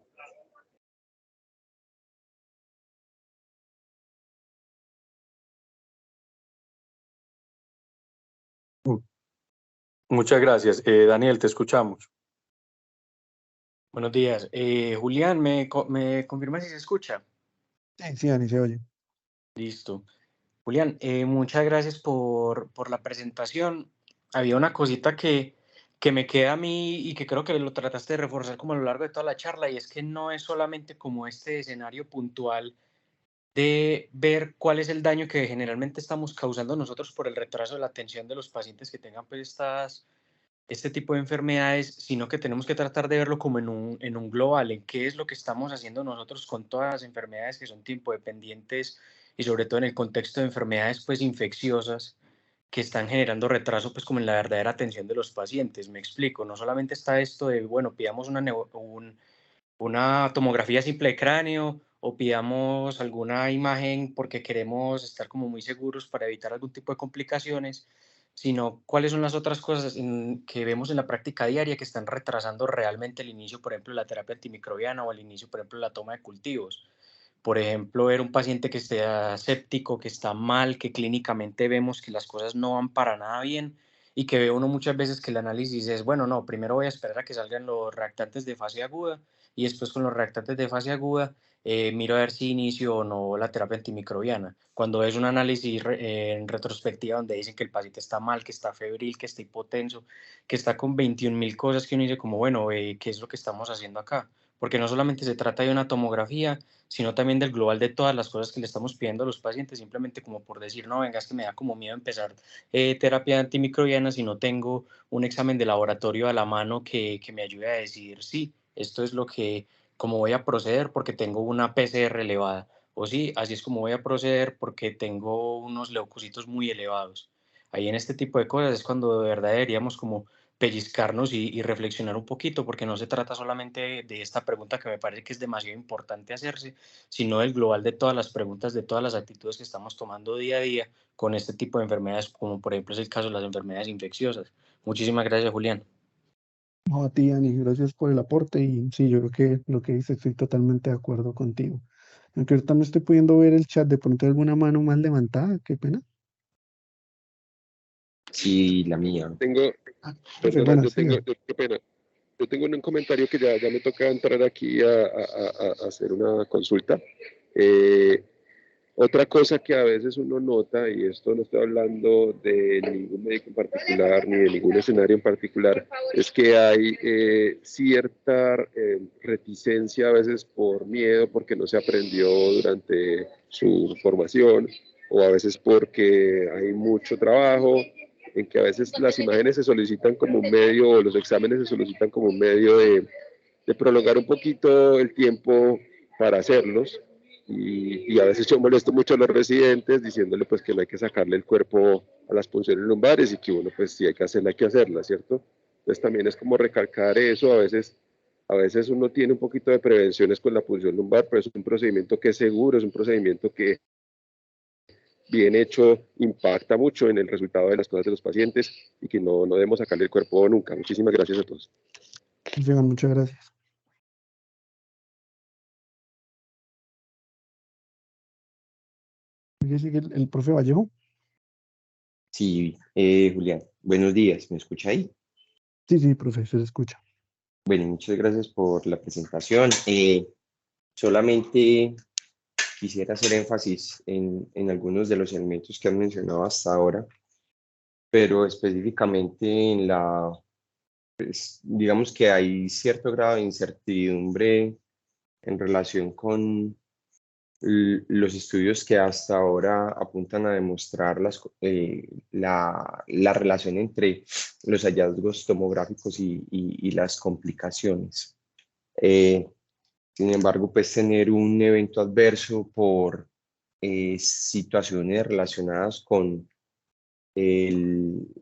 Muchas gracias. Daniel, te escuchamos. Buenos días. Julián, ¿me confirma si se escucha? Sí, Dani, se oye. Listo. Julián, muchas gracias por la presentación. había una cosita que me queda a mí y que creo que lo trataste de reforzar como a lo largo de toda la charla, y es que no es solamente como este escenario puntual de ver cuál es el daño que generalmente estamos causando nosotros por el retraso de la atención de los pacientes que tengan pues este tipo de enfermedades, sino que tenemos que tratar de verlo como en un global, en qué es lo que estamos haciendo nosotros con todas las enfermedades que son tiempo dependientes y sobre todo en el contexto de enfermedades pues infecciosas que están generando retraso pues como en la verdadera atención de los pacientes. Me explico, no solamente está esto de, bueno, pidamos una tomografía simple de cráneo o pidamos alguna imagen porque queremos estar como muy seguros para evitar algún tipo de complicaciones, sino cuáles son las otras cosas que vemos en la práctica diaria que están retrasando realmente el inicio, por ejemplo, de la terapia antimicrobiana o el inicio, por ejemplo, de la toma de cultivos. Por ejemplo, ver un paciente que esté séptico, que está mal, que clínicamente vemos que las cosas no van para nada bien y que ve uno muchas veces que el análisis es, bueno, no, primero voy a esperar a que salgan los reactantes de fase aguda y después con los reactantes de fase aguda miro a ver si inicio o no la terapia antimicrobiana. Cuando es un análisis en retrospectiva donde dicen que el paciente está mal, que está febril, que está hipotenso, que está con 21.000 cosas que uno dice como, bueno, ¿qué es lo que estamos haciendo acá? Porque no solamente se trata de una tomografía, sino también del global de todas las cosas que le estamos pidiendo a los pacientes, simplemente como por decir, no, venga, es que me da como miedo empezar terapia antimicrobiana si no tengo un examen de laboratorio a la mano que me ayude a decidir sí, esto es lo que, como voy a proceder porque tengo una PCR elevada, o sí, así es como voy a proceder porque tengo unos leucocitos muy elevados. Ahí en este tipo de cosas es cuando de verdad deberíamos como pellizcarnos y reflexionar un poquito, porque no se trata solamente de esta pregunta que me parece que es demasiado importante hacerse, sino del global de todas las preguntas, de todas las actitudes que estamos tomando día a día con este tipo de enfermedades, como por ejemplo es el caso de las enfermedades infecciosas. Muchísimas gracias, Julián. No, a ti, Ani, gracias por el aporte y sí, yo creo que lo que dices estoy totalmente de acuerdo contigo. Aunque ahorita no estoy pudiendo ver el chat, de pronto hay alguna mano más levantada, qué pena. Sí, la mía. Tengo, Ah, profe, perdona, buenas, siga. qué pena. Yo tengo un comentario que ya me toca entrar aquí a hacer una consulta. Otra cosa que a veces uno nota, y esto no estoy hablando de ningún médico en particular ni de ningún escenario en particular, es que hay cierta reticencia a veces por miedo, porque no se aprendió durante su formación, o a veces porque hay mucho trabajo, en que a veces las imágenes se solicitan como un medio, o los exámenes se solicitan como un medio de prolongar un poquito el tiempo para hacerlos. Y a veces yo molesto mucho a los residentes diciéndole pues que no hay que sacarle el cuerpo a las punciones lumbares y que uno pues si hay que hacerla, ¿cierto? Entonces también es como recalcar eso, a veces uno tiene un poquito de prevenciones con la punción lumbar, pero es un procedimiento que es seguro, es un procedimiento que bien hecho impacta mucho en el resultado de las cosas de los pacientes y que no debemos sacarle el cuerpo nunca. Muchísimas gracias a todos. Llegan, muchas gracias. Oye, sigue el profe Vallejo. Sí, Julián, buenos días, ¿me escucha ahí? Sí, profe, se le escucha. Bueno, muchas gracias por la presentación. Solamente quisiera hacer énfasis en algunos de los elementos que han mencionado hasta ahora, pero específicamente en pues, digamos que hay cierto grado de incertidumbre en relación con los estudios que hasta ahora apuntan a demostrar la relación entre los hallazgos tomográficos y las complicaciones. Sin embargo, pues tener un evento adverso por situaciones relacionadas con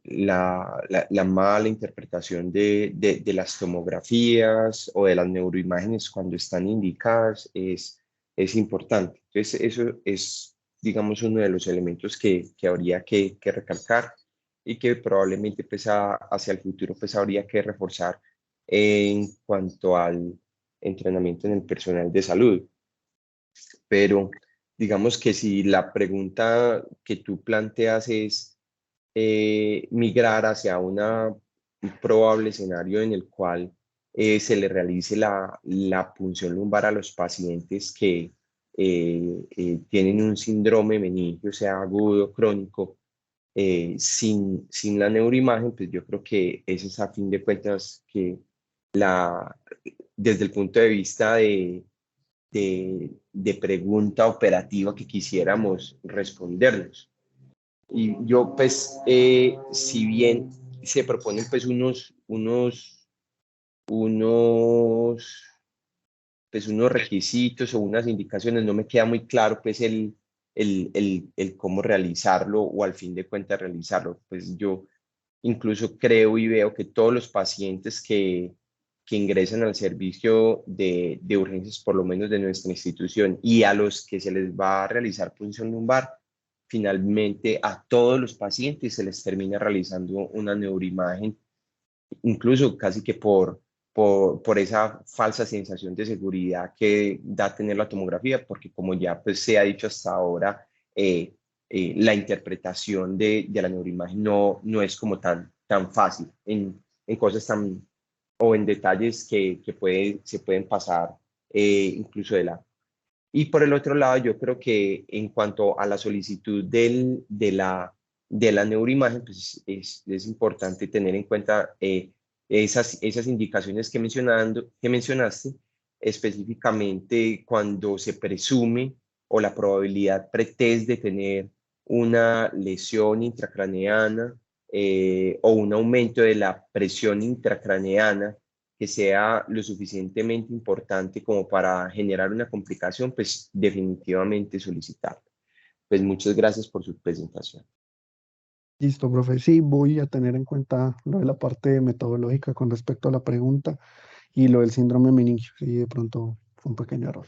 la mala interpretación de las tomografías o de las neuroimágenes cuando están indicadas es importante. Entonces, eso es, digamos, uno de los elementos que habría que recalcar y que probablemente pues, hacia el futuro pues, habría que reforzar en cuanto al entrenamiento en el personal de salud. Pero digamos que si la pregunta que tú planteas es migrar hacia un probable escenario en el cual se le realice la punción lumbar a los pacientes que tienen un síndrome meningio, sea agudo, crónico, sin la neuroimagen, pues yo creo que ese es a fin de cuentas que desde el punto de vista de pregunta operativa que quisiéramos respondernos. Y yo, pues, si bien se proponen pues unos requisitos o unas indicaciones, no me queda muy claro pues el cómo realizarlo o al fin de cuentas realizarlo. Pues yo incluso creo y veo que todos los pacientes que ingresan al servicio de urgencias, por lo menos de nuestra institución, y a los que se les va a realizar punción lumbar, finalmente a todos los pacientes se les termina realizando una neuroimagen, incluso casi que por esa falsa sensación de seguridad que da tener la tomografía, porque como ya pues se ha dicho hasta ahora, la interpretación de la neuroimagen no es como tan fácil en cosas o en detalles que se pueden pasar incluso de lado. Y por el otro lado, yo creo que en cuanto a la solicitud de la neuroimagen, pues es importante tener en cuenta esas indicaciones que mencionaste, específicamente cuando se presume o la probabilidad pretest de tener una lesión intracraneana o un aumento de la presión intracraneana que sea lo suficientemente importante como para generar una complicación, pues definitivamente solicitarlo. Pues muchas gracias por su presentación. Listo, profe. Sí, voy a tener en cuenta lo de la parte metodológica con respecto a la pregunta y lo del síndrome meningio. Sí, de pronto fue un pequeño error.